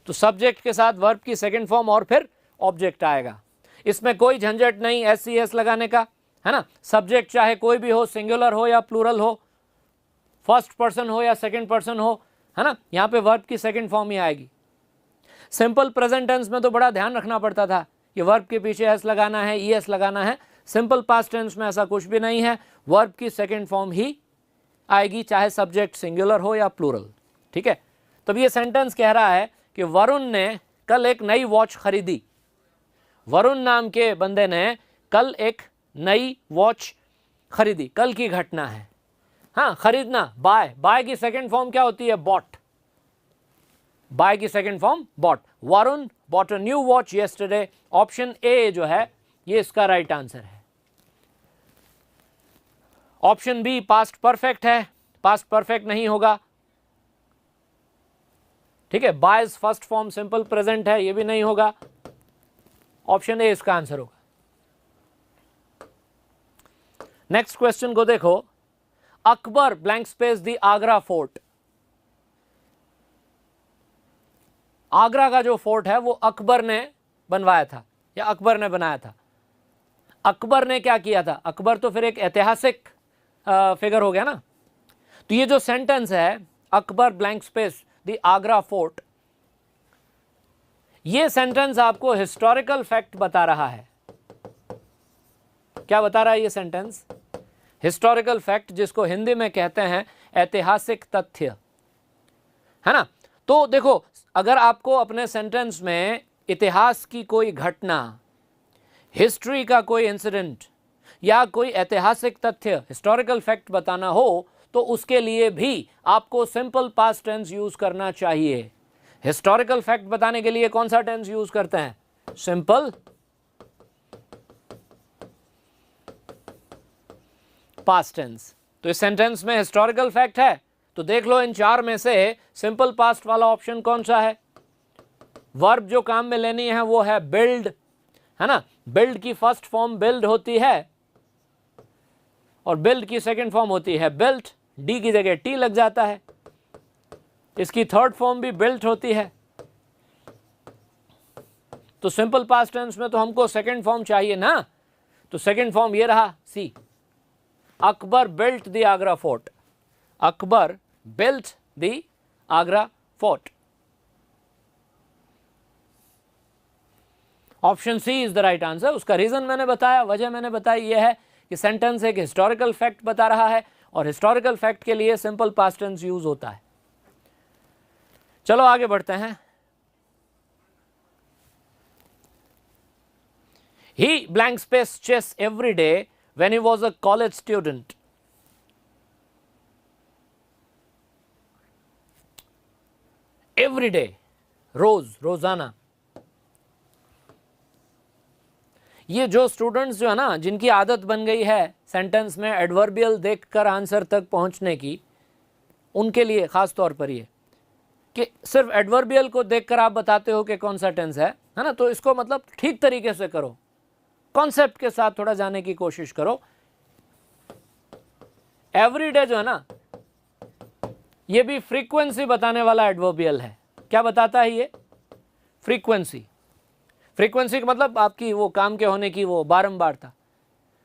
तो सब्जेक्ट के साथ वर्ब की सेकंड फॉर्म और फिर ऑब्जेक्ट आएगा। इसमें कोई झंझट नहीं एस लगाने का, है ना। सब्जेक्ट चाहे कोई भी हो, सिंगुलर हो या प्लूरल हो, फर्स्ट पर्सन हो या सेकंड पर्सन हो, है ना, यहाँ पे वर्ब की सेकंड फॉर्म ही आएगी। सिंपल प्रेजेंट टेंस में तो बड़ा ध्यान रखना पड़ता था कि वर्ब के पीछे एस लगाना है, ईएस लगाना है। सिंपल पास्ट टेंस में ऐसा कुछ भी नहीं है, वर्ब की सेकंड फॉर्म ही आएगी, चाहे सब्जेक्ट सिंगुलर हो या प्लूरल। ठीक है, तब ये सेंटेंस कह रहा है कि वरुण ने कल एक नई वॉच खरीदी। वरुण नाम के बंदे ने कल एक नई वॉच खरीदी, कल की घटना है। हाँ, खरीदना, बाय की सेकंड फॉर्म क्या होती है? बॉट। बाय की second form bought. Varun bought a new watch yesterday. Option A जो है ये इसका राइट आंसर है। ऑप्शन बी पास्ट परफेक्ट है, पास्ट परफेक्ट नहीं होगा। ठीक है, buys first form simple present है, ये भी नहीं होगा। ऑप्शन ए इसका आंसर होगा। नेक्स्ट क्वेश्चन को देखो। Akbar blank space the Agra fort. Agra का जो फोर्ट है वो अकबर ने बनवाया था या अकबर ने बनाया था। अकबर ने क्या किया था? अकबर तो फिर एक ऐतिहासिक फिगर हो गया ना। तो ये जो सेंटेंस है Akbar blank space the Agra fort, ये सेंटेंस आपको हिस्टोरिकल फैक्ट बता रहा है। क्या बता रहा है ये सेंटेंस? हिस्टोरिकल फैक्ट, जिसको हिंदी में कहते हैं ऐतिहासिक तथ्य, है ना। तो देखो, अगर आपको अपने सेंटेंस में इतिहास की कोई घटना, हिस्ट्री का कोई इंसिडेंट या कोई ऐतिहासिक तथ्य, हिस्टोरिकल फैक्ट बताना हो, तो उसके लिए भी आपको सिंपल पास्ट टेंस यूज करना चाहिए। हिस्टोरिकल फैक्ट बताने के लिए कौन सा टेंस यूज करते हैं? Simple past tense. तो इस सेंटेंस में हिस्टोरिकल फैक्ट है, तो देख लो इन चार में से सिंपल पास्ट वाला ऑप्शन कौन सा है। वर्ब जो काम में लेनी है वो है बिल्ड, है ना। बिल्ड की फर्स्ट फॉर्म बिल्ड होती है और बिल्ड की सेकंड फॉर्म होती है बिल्ट। डी की जगह टी लग जाता है। इसकी थर्ड फॉर्म भी बिल्ट होती है। तो सिंपल पास्ट टेंस में तो हमको सेकंड फॉर्म चाहिए ना, तो सेकंड फॉर्म ये रहा C, Akbar built the Agra fort. Akbar built the Agra fort. Option C is the right answer. उसका रीजन मैंने बताया, वजह मैंने बताई, यह है कि सेंटेंस एक हिस्टोरिकल फैक्ट बता रहा है और हिस्टोरिकल फैक्ट के लिए सिंपल पास्ट टेंस यूज होता है। चलो आगे बढ़ते हैं। He blank space chess every day when he was a college student. Every day, रोजाना। ये जो स्टूडेंट्स जो है ना, जिनकी आदत बन गई है सेंटेंस में एडवर्बियल देखकर आंसर तक पहुंचने की, उनके लिए खास तौर पर ये कि सिर्फ एडवर्बियल को देखकर आप बताते हो कि कौन सा टेंस है ना। तो इसको मतलब ठीक तरीके से करो, कॉन्सेप्ट के साथ थोड़ा जाने की कोशिश करो। एवरीडे जो है ना, ये भी फ्रीक्वेंसी बताने वाला एडवर्बियल है। क्या बताता है ये? फ्रीक्वेंसी। फ्रीक्वेंसी का मतलब आपकी वो काम के होने की वो बारंबारता।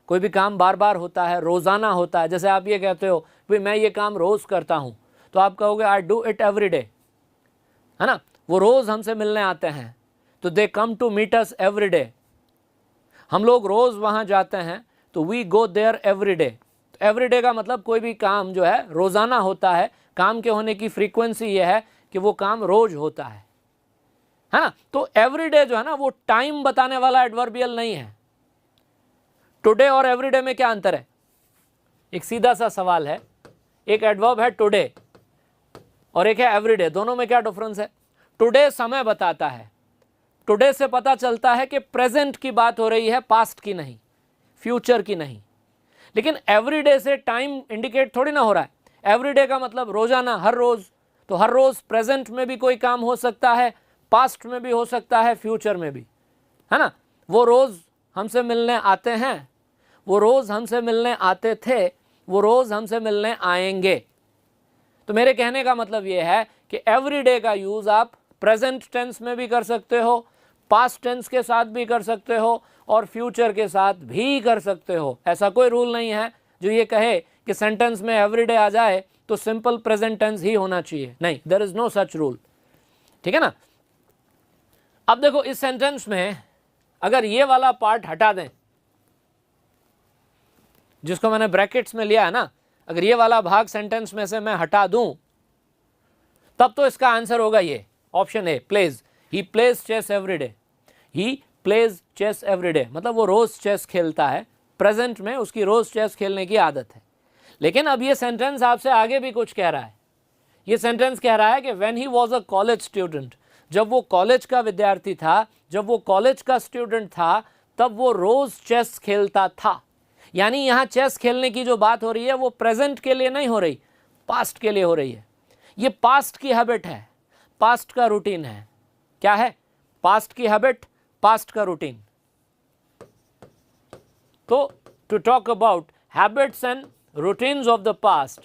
कोई भी काम बार बार होता है, रोजाना होता है। जैसे आप ये कहते हो भाई मैं ये काम रोज करता हूं, तो आप कहोगे I do it every day, है ना। वो रोज हमसे मिलने आते हैं, तो they come to meet us every day. हम लोग रोज वहां जाते हैं, तो we go there every day. Every day का मतलब कोई भी काम जो है रोजाना होता है। काम के होने की फ्रीक्वेंसी ये है कि वो काम रोज होता है ना। तो एवरी डे जो है ना, वो टाइम बताने वाला एडवर्बियल नहीं है। टुडे और एवरी डे में क्या अंतर है? एक सीधा सा सवाल है। एक एडवर्ब है टुडे और एक है एवरी डे, दोनों में क्या डिफरेंस है? टुडे समय बताता है। टुडे से पता चलता है कि प्रेजेंट की बात हो रही है, पास्ट की नहीं, फ्यूचर की नहीं। लेकिन एवरीडे से टाइम इंडिकेट थोड़ी ना हो रहा है। एवरीडे का मतलब रोजाना, हर रोज। तो हर रोज प्रेजेंट में भी कोई काम हो सकता है, पास्ट में भी हो सकता है, फ्यूचर में भी, है ना। वो रोज हमसे मिलने आते हैं, वो रोज हमसे मिलने आते थे, वो रोज हमसे मिलने आएंगे। तो मेरे कहने का मतलब ये है कि एवरीडे का यूज आप प्रेजेंट टेंस में भी कर सकते हो, पास्ट टेंस के साथ भी कर सकते हो और फ्यूचर के साथ भी कर सकते हो। ऐसा कोई रूल नहीं है जो ये कहे कि सेंटेंस में एवरीडे आ जाए तो सिंपल प्रेजेंट टेंस ही होना चाहिए। नहीं, there is no such rule. ठीक है ना। अब देखो इस सेंटेंस में अगर ये वाला पार्ट हटा दें, जिसको मैंने ब्रैकेट्स में लिया है ना, अगर ये वाला भाग सेंटेंस में से मैं हटा दूं, तब तो इसका आंसर होगा ये option A, plays. He plays chess every day. He plays chess every day मतलब वो रोज चेस खेलता है, प्रेजेंट में उसकी रोज चेस खेलने की आदत है। लेकिन अब ये सेंटेंस आपसे आगे भी कुछ कह रहा है। ये सेंटेंस कह रहा है कि when he was a college student, जब वो कॉलेज का विद्यार्थी था, जब वो कॉलेज का स्टूडेंट था, तब वो रोज चेस खेलता था। यानी यहां चेस खेलने की जो बात हो रही है वो प्रेजेंट के लिए नहीं हो रही, पास्ट के लिए हो रही है। ये पास्ट की हैबिट है, पास्ट का रूटीन है। क्या है? पास्ट की हैबिट, पास्ट का रूटीन। तो to talk about habits and routines of the past,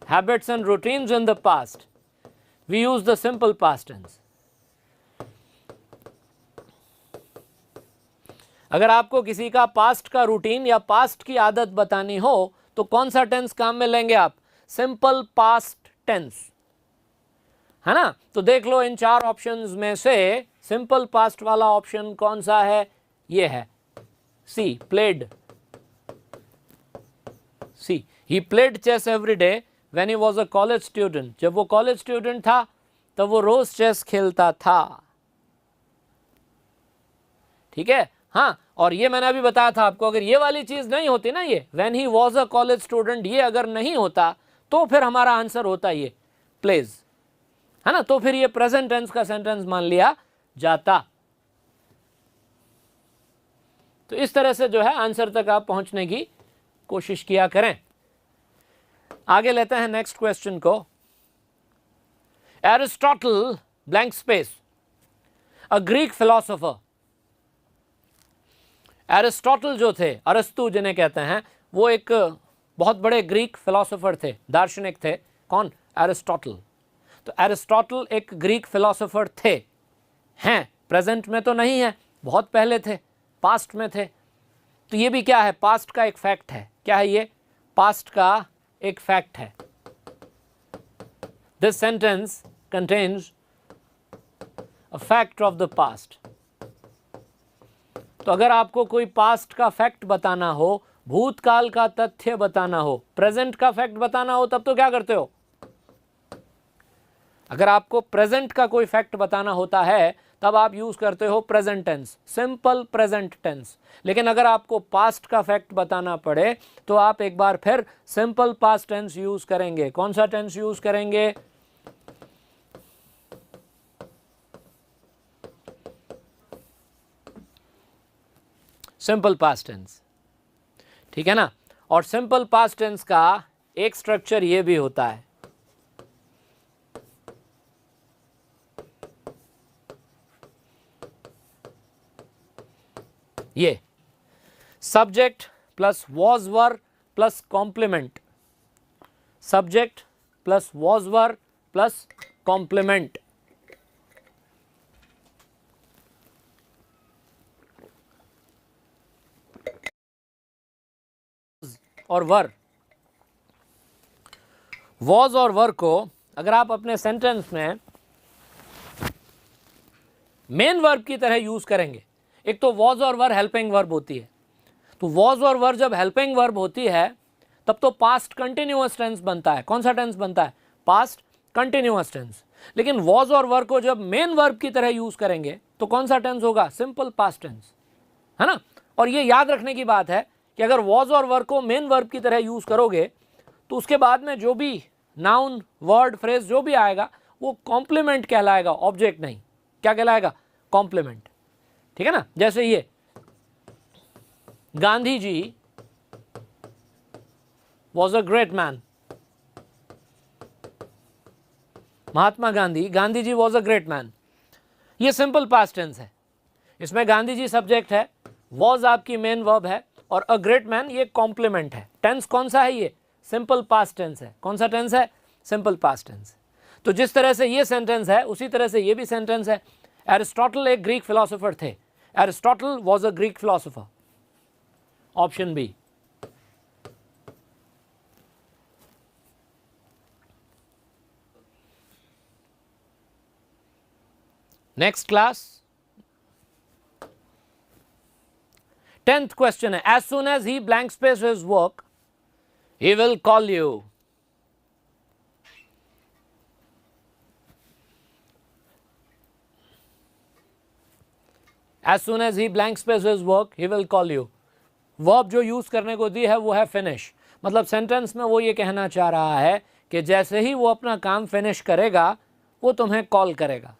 habits and routines in the past, we use the simple past tense. अगर आपको किसी का पास्ट का रूटीन या पास्ट की आदत बतानी हो तो कौन सा टेंस काम में लेंगे आप? सिंपल पास्ट टेंस, है ना। तो देख लो इन चार ऑप्शंस में से सिंपल पास्ट वाला ऑप्शन कौन सा है? ये है C, played. C, he played chess every day When he was a college student, जब वो कॉलेज स्टूडेंट था तब वो रोज चेस खेलता था। ठीक है। हाँ, और ये मैंने अभी बताया था आपको, अगर ये वाली चीज नहीं होती ना, ये when he was a college student, ये अगर नहीं होता तो फिर हमारा आंसर होता ये प्लेज, है ना। तो फिर ये प्रेजेंट टेंस का सेंटेंस मान लिया जाता। तो इस तरह से जो है आंसर तक आप पहुंचने की कोशिश किया करें। आगे लेते हैं नेक्स्ट क्वेश्चन को। एरिस्टोटल ब्लैंक स्पेस, अ ग्रीक फिलोसोफर। एरिस्टोटल जो थे, अरस्तु जिन्हें कहते हैं, वो एक बहुत बड़े ग्रीक फिलोसोफर थे, दार्शनिक थे। कौन? एरिस्टोटल। तो एरिस्टोटल एक ग्रीक फिलोसोफर थे, हैं, प्रेजेंट में तो नहीं है, बहुत पहले थे, पास्ट में थे। तो ये भी क्या है? पास्ट का एक फैक्ट है। क्या है ये? पास्ट का एक फैक्ट है। This sentence contains a fact of the past. तो अगर आपको कोई पास्ट का फैक्ट बताना हो, भूतकाल का तथ्य बताना हो, प्रेजेंट का फैक्ट बताना हो, तब तो क्या करते हो? अगर आपको प्रेजेंट का कोई फैक्ट बताना होता है तब आप यूज करते हो present tense, simple present tense. लेकिन अगर आपको पास्ट का फैक्ट बताना पड़े तो आप एक बार फिर सिंपल पास्ट टेंस यूज करेंगे। कौन सा टेंस यूज करेंगे? Simple past tense. ठीक है ना। और सिंपल पास्ट टेंस का एक स्ट्रक्चर ये भी होता है, ये subject plus was were plus complement, subject plus was were plus complement. और वर, वॉज और वर को अगर आप अपने सेंटेंस में मेन वर्ब की तरह यूज करेंगे, एक तो वॉज और वर हेल्पिंग वर्ब होती है, तो वॉज और वर जब हेल्पिंग वर्ब होती है तब तो पास्ट कंटिन्यूअस टेंस बनता है। कौन सा टेंस बनता है? Past continuous tense. लेकिन वॉज और वर को जब मेन वर्ब की तरह यूज करेंगे तो कौन सा टेंस होगा? सिंपल पास्ट टेंस, है ना। और ये याद रखने की बात है कि अगर वॉज और वर को मेन वर्ब की तरह यूज करोगे तो उसके बाद में जो भी नाउन, वर्ड, फ्रेज जो भी आएगा वो कॉम्प्लीमेंट कहलाएगा, ऑब्जेक्ट नहीं। क्या कहलाएगा? कॉम्प्लीमेंट। ठीक है ना। जैसे ये Gandhi ji was a great man, Mahatma Gandhi, Gandhi ji was a great man, ये सिंपल पास्ट टेंस है। इसमें गांधी जी सब्जेक्ट है, वॉज आपकी मेन वर्ब है और अ ग्रेट मैन ये कॉम्प्लीमेंट है। टेंस कौन सा है? ये सिंपल पास्ट टेंस है। कौन सा टेंस है? Simple past tense. तो जिस तरह से ये सेंटेंस है उसी तरह से ये भी सेंटेंस है। एरिस्टोटल एक ग्रीक फिलोसोफर थे। Aristotle was a Greek philosopher. Option B. Next class 10th question है, as soon as he blank space his work he will call you. As soon as he blank space his work he will call you. Verb जो use करने को दी है वो है finish. मतलब sentence में वो ये कहना चाह रहा है कि जैसे ही वो अपना काम फिनिश करेगा वो तुम्हें कॉल करेगा।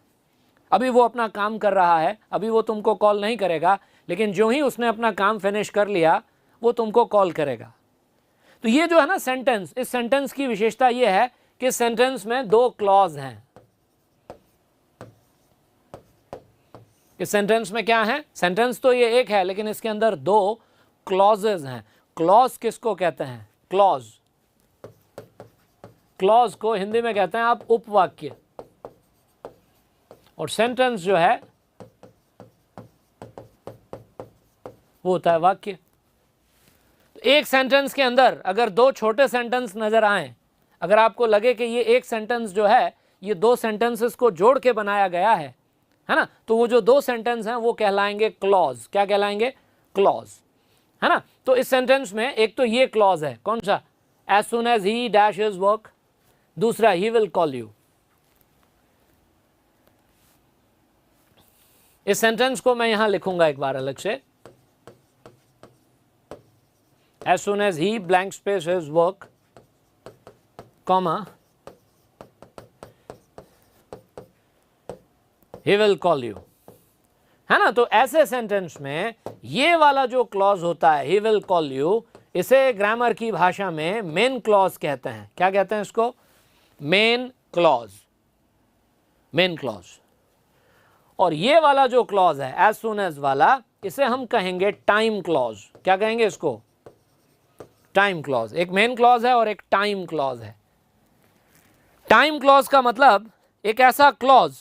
अभी वो अपना काम कर रहा है, अभी वो तुमको कॉल नहीं करेगा, लेकिन जो ही उसने अपना काम फिनिश कर लिया वो तुमको कॉल करेगा। तो ये जो है ना सेंटेंस, इस सेंटेंस की विशेषता ये है कि सेंटेंस में दो क्लॉज हैं। इस सेंटेंस में क्या है? सेंटेंस तो ये एक है लेकिन इसके अंदर दो क्लॉजेज हैं। क्लॉज किसको कहते हैं? क्लॉज, क्लॉज को हिंदी में कहते हैं आप उपवाक्य, और सेंटेंस जो है वो होता है वाक्य। एक सेंटेंस के अंदर अगर दो छोटे सेंटेंस नजर आए, अगर आपको लगे कि ये एक सेंटेंस जो है ये दो सेंटेंसेस को जोड़ के बनाया गया है ना, तो वो जो दो सेंटेंस हैं वो कहलाएंगे क्लॉज। क्या कहलाएंगे? क्लॉज, है ना। तो इस सेंटेंस में एक तो ये क्लॉज है, कौन सा? As soon as he dash his work. दूसरा ही विल कॉल यू। इस सेंटेंस को मैं यहां लिखूंगा एक बार अलग से। As soon as he blank space his work, comma he will call you, है ना। तो ऐसे सेंटेंस में ये वाला जो क्लॉज होता है ही विल कॉल यू, इसे ग्रामर की भाषा में मेन क्लॉज कहते हैं। क्या कहते हैं इसको? Main clause, main clause. और ये वाला जो क्लॉज है एज सुन एज वाला, इसे हम कहेंगे टाइम क्लॉज। क्या कहेंगे इसको? Time clause. एक मेन क्लॉज है और एक टाइम क्लॉज है। टाइम क्लॉज का मतलब एक ऐसा क्लॉज,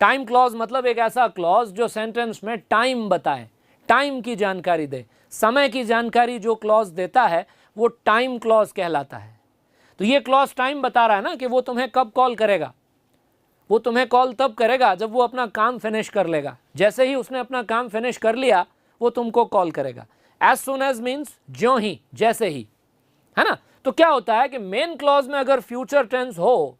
टाइम क्लॉज मतलब एक ऐसा क्लॉज जो सेंटेंस में टाइम बताए, टाइम की जानकारी दे, समय की जानकारी जो क्लॉज देता है वो टाइम क्लॉज कहलाता है। तो ये क्लॉज टाइम बता रहा है ना कि वो तुम्हें कब कॉल करेगा। वो तुम्हें कॉल तब करेगा जब वो अपना काम फिनिश कर लेगा। जैसे ही उसने अपना काम फिनिश कर लिया वो तुमको कॉल करेगा। एज सुन एज मीन्स ज्यों ही, जैसे ही, है ना। तो क्या होता है कि मेन क्लॉज में अगर फ्यूचर टेंस हो,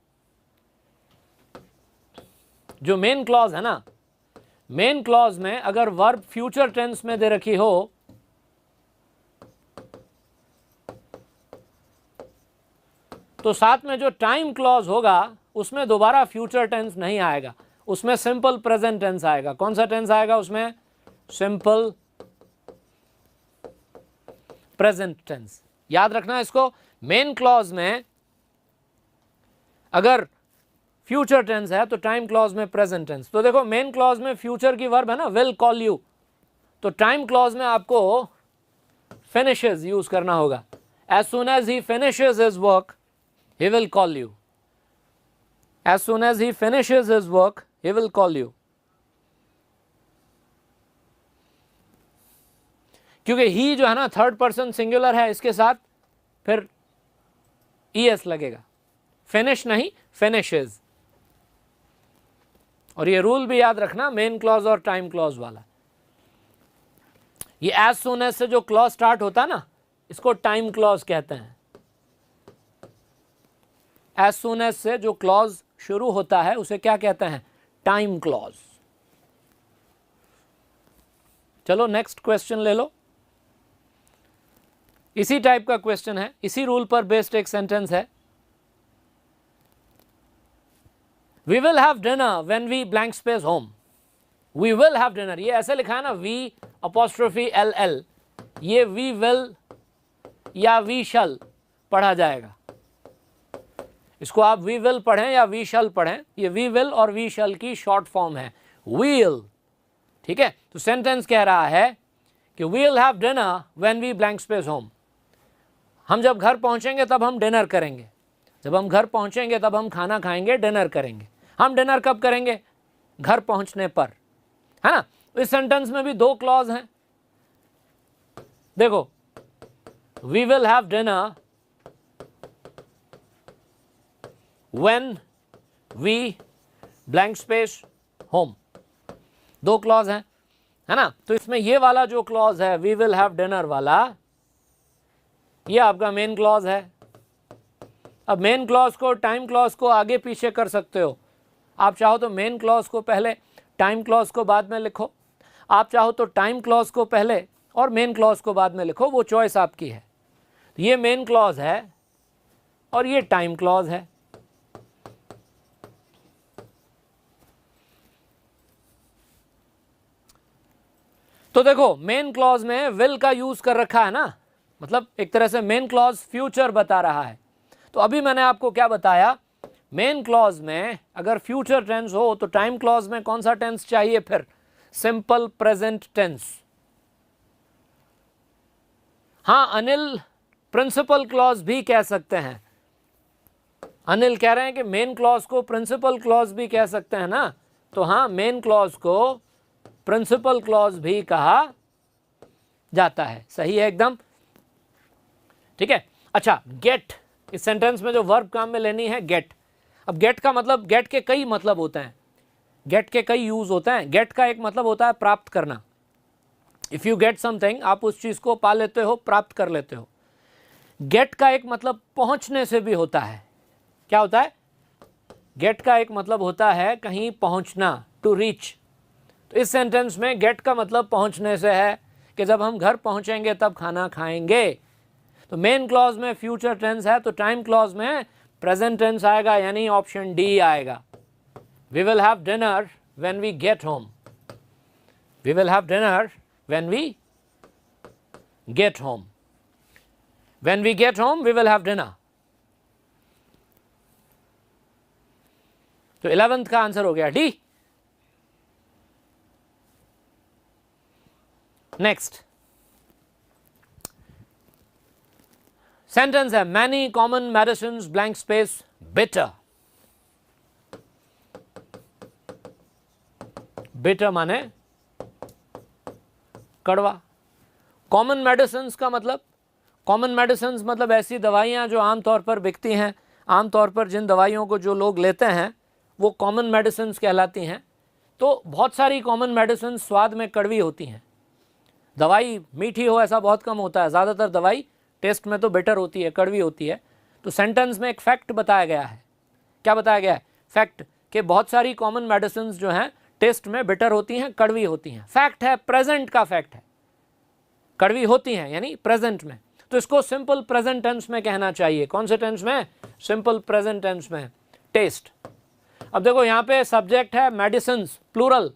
जो मेन क्लॉज है ना, मेन क्लॉज में अगर वर्ब फ्यूचर टेंस में दे रखी हो तो साथ में जो टाइम क्लॉज होगा उसमें दोबारा फ्यूचर टेंस नहीं आएगा, उसमें सिंपल प्रेजेंट टेंस आएगा। कौन सा टेंस आएगा उसमें? Simple present tense. याद रखना इसको। मेन क्लॉज में अगर फ्यूचर टेंस है तो टाइम क्लॉज में प्रेजेंट टेंस। तो देखो मेन क्लॉज में फ्यूचर की वर्ब है ना विल कॉल यू, तो टाइम क्लॉज में आपको फिनिशेस यूज करना होगा। As soon as he finishes his work he will call you. As soon as he finishes his work he will call you. क्योंकि he जो है ना थर्ड पर्सन सिंगुलर है, इसके साथ फिर ईएस लगेगा, फिनिश नहीं फिनिशेस। और ये रूल भी याद रखना मेन क्लॉज और टाइम क्लॉज वाला। ये एज सुन एज से जो क्लॉज स्टार्ट होता है ना इसको टाइम क्लॉज कहते हैं। एज सुन एज से जो क्लॉज शुरू होता है उसे क्या कहते हैं? Time clause. चलो नेक्स्ट क्वेश्चन ले लो। इसी टाइप का क्वेश्चन है, इसी रूल पर बेस्ड एक सेंटेंस है। We will have dinner when we blank space home. We will have dinner, ये ऐसे लिखा है ना V apostrophe LL, ये we will या we shall पढ़ा जाएगा। इसको आप we will पढ़ें या we shall पढ़ें, ये we will और we shall की शॉर्ट फॉर्म है will, ठीक है। तो सेंटेंस कह रहा है कि we'll have dinner when we blank space home, हम जब घर पहुंचेंगे तब हम डिनर करेंगे, जब हम घर पहुंचेंगे तब हम खाना खाएंगे, डिनर करेंगे। हम डिनर कब करेंगे? घर पहुंचने पर, है ना। इस सेंटेंस में भी दो क्लॉज हैं। देखो, we will have dinner when we blank space home, दो क्लॉज हैं, है ना। तो इसमें ये वाला जो क्लॉज है वी विल हैव डिनर वाला, ये आपका मेन क्लॉज है। अब मेन क्लॉज को, टाइम क्लॉज को आगे पीछे कर सकते हो। आप चाहो तो मेन क्लॉज को पहले, टाइम क्लॉज को बाद में लिखो। आप चाहो तो टाइम क्लॉज को पहले और मेन क्लॉज को बाद में लिखो, वो चॉइस आपकी है। ये मेन क्लॉज है और ये टाइम क्लॉज है। तो देखो, मेन क्लॉज में विल का यूज कर रखा है ना, मतलब एक तरह से मेन क्लॉज फ्यूचर बता रहा है। तो अभी मैंने आपको क्या बताया, मेन क्लॉज में अगर फ्यूचर टेंस हो तो टाइम क्लॉज में कौन सा टेंस चाहिए? फिर सिंपल प्रेजेंट टेंस। हाँ, अनिल प्रिंसिपल क्लॉज भी कह सकते हैं। अनिल कह रहे हैं कि मेन क्लॉज को प्रिंसिपल क्लॉज भी कह सकते हैं ना। तो हाँ, मेन क्लॉज को प्रिंसिपल क्लॉज भी कहा जाता है। सही है एकदम, ठीक है। अच्छा, गेट, इस सेंटेंस में जो वर्ब काम में लेनी है गेट। अब गेट का मतलब, गेट के कई मतलब होते हैं, गेट के कई यूज होते हैं। गेट का एक मतलब होता है प्राप्त करना। इफ यू गेट समथिंग, आप उस चीज को पा लेते हो, प्राप्त कर लेते हो। गेट का एक मतलब पहुंचने से भी होता है। क्या होता है? गेट का एक मतलब होता है कहीं पहुंचना, टू रीच। तो इस सेंटेंस में गेट का मतलब पहुंचने से है कि जब हम घर पहुंचेंगे तब खाना खाएंगे। तो मेन क्लॉज में फ्यूचर टेंस है, तो टाइम क्लॉज में प्रेजेंट टेंस आएगा, यानी ऑप्शन डी आएगा। We will have dinner when we get home. We will have dinner when we get home. When we get home we will have dinner. तो 11th का answer हो गया D. Next sentence है, many common medicines blank space bitter. Bitter माने कड़वा। Common medicines का मतलब, common medicines मतलब ऐसी दवाइयां जो आमतौर पर बिकती हैं, आमतौर पर जिन दवाइयों को जो लोग लेते हैं वो कॉमन मेडिसिन्स कहलाती हैं। तो बहुत सारी कॉमन मेडिसिन्स स्वाद में कड़वी होती हैं। दवाई मीठी हो ऐसा बहुत कम होता है, ज़्यादातर दवाई टेस्ट में तो बेटर होती है, कड़वी होती है। तो सेंटेंस में एक फैक्ट बताया गया है। क्या बताया गया है? फैक्ट, कि बहुत सारी कॉमन मेडिसिन्स जो हैं टेस्ट में बेटर होती हैं, कड़वी होती हैं। फैक्ट है, प्रेजेंट का फैक्ट है, कड़वी होती हैं यानी प्रेजेंट में। तो इसको सिंपल प्रेजेंट टेंस में कहना चाहिए। कौन से टेंस में? सिंपल प्रेजेंट टेंस में, टेस्ट। अब देखो यहाँ पे सब्जेक्ट है medicines, plural,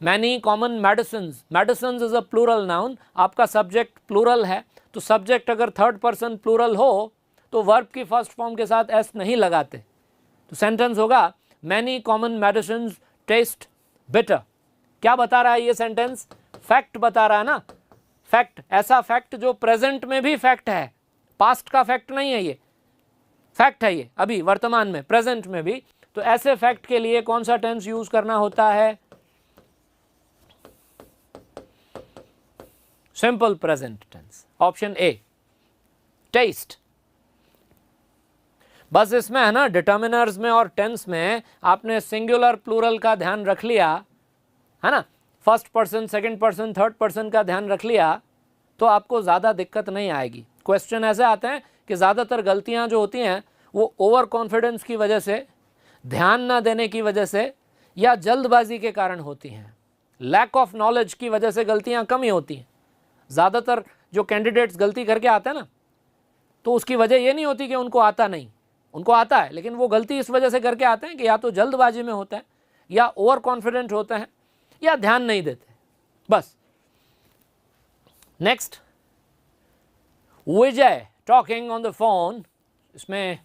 many common medicines. Medicines is a plural noun, आपका सब्जेक्ट प्लूरल है। तो सब्जेक्ट अगर थर्ड पर्सन प्लूरल हो तो वर्ब की फर्स्ट फॉर्म के साथ एस नहीं लगाते। तो सेंटेंस होगा many common medicines test bitter. क्या बता रहा है ये सेंटेंस? फैक्ट बता रहा है ना। फैक्ट, ऐसा फैक्ट जो प्रेजेंट में भी फैक्ट है, पास्ट का फैक्ट नहीं है, ये फैक्ट है, ये अभी वर्तमान में, प्रेजेंट में भी। तो ऐसे फैक्ट के लिए कौन सा टेंस यूज करना होता है? Simple present tense, option A, taste. बस इसमें है ना, डिटर्मिनर्स में और टेंस में आपने सिंगुलर प्लूरल का ध्यान रख लिया, है ना, first person, second person, third person का ध्यान रख लिया तो आपको ज़्यादा दिक्कत नहीं आएगी। क्वेश्चन ऐसे आते हैं कि ज़्यादातर गलतियां जो होती हैं वो ओवर कॉन्फिडेंस की वजह से, ध्यान ना देने की वजह से या जल्दबाजी के कारण होती हैं। लैक ऑफ नॉलेज की वजह से गलतियां कम ही होती हैं। ज़्यादातर जो कैंडिडेट्स गलती करके आते हैं ना, तो उसकी वजह ये नहीं होती कि उनको आता नहीं, उनको आता है, लेकिन वो गलती इस वजह से करके आते हैं कि या तो जल्दबाजी में होता है, या ओवर कॉन्फिडेंट होते हैं, या ध्यान नहीं देते, बस। Next, Vijay talking on the phone. इसमें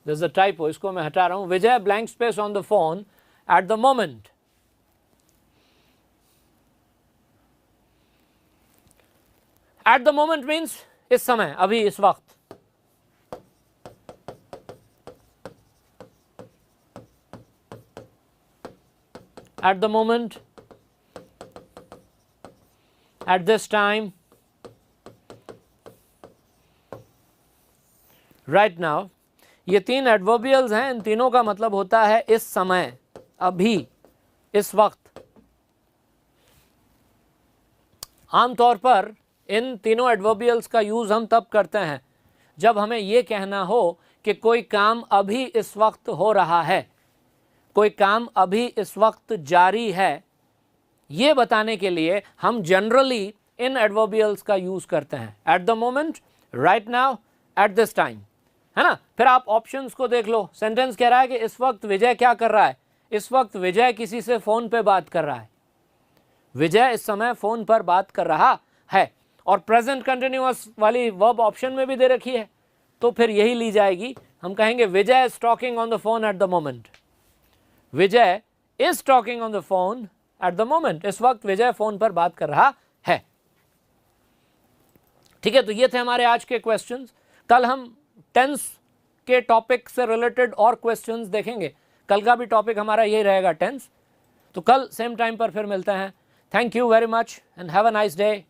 दिस इज अ टाइपो, इसको मैं हटा रहा हूं। Vijay blank space on the phone at the moment. At the moment means इस समय, अभी, इस वक्त। At the moment, at this time, right now. ये तीन एडवर्बियल्स हैं, इन तीनों का मतलब होता है इस समय, अभी, इस वक्त। आमतौर पर इन तीनों एडवर्बियल्स का यूज हम तब करते हैं जब हमें यह कहना हो कि कोई काम अभी इस वक्त हो रहा है, कोई काम अभी इस वक्त जारी है। ये बताने के लिए हम जनरली इन एडवर्बियल्स का यूज करते हैं, eight the moment, right now, eight this time, है ना। फिर आप ऑप्शंस को देख लो। सेंटेंस कह रहा है कि इस वक्त विजय क्या कर रहा है? इस वक्त विजय किसी से फोन पे बात कर रहा है। विजय इस समय फोन पर बात कर रहा है। और प्रेजेंट कंटिन्यूअस वाली वर्ब ऑप्शन में भी दे रखी है, तो फिर यही ली जाएगी। हम कहेंगे Vijay is talking on the phone at the moment. Vijay is talking on the phone at the moment. इस वक्त विजय फोन पर बात कर रहा है। ठीक है, तो ये थे हमारे आज के क्वेश्चंस। कल हम टेंस के टॉपिक से रिलेटेड और क्वेश्चंस देखेंगे। कल का भी टॉपिक हमारा यही रहेगा, टेंस। तो कल सेम टाइम पर फिर मिलते हैं। Thank you very much and have a nice day.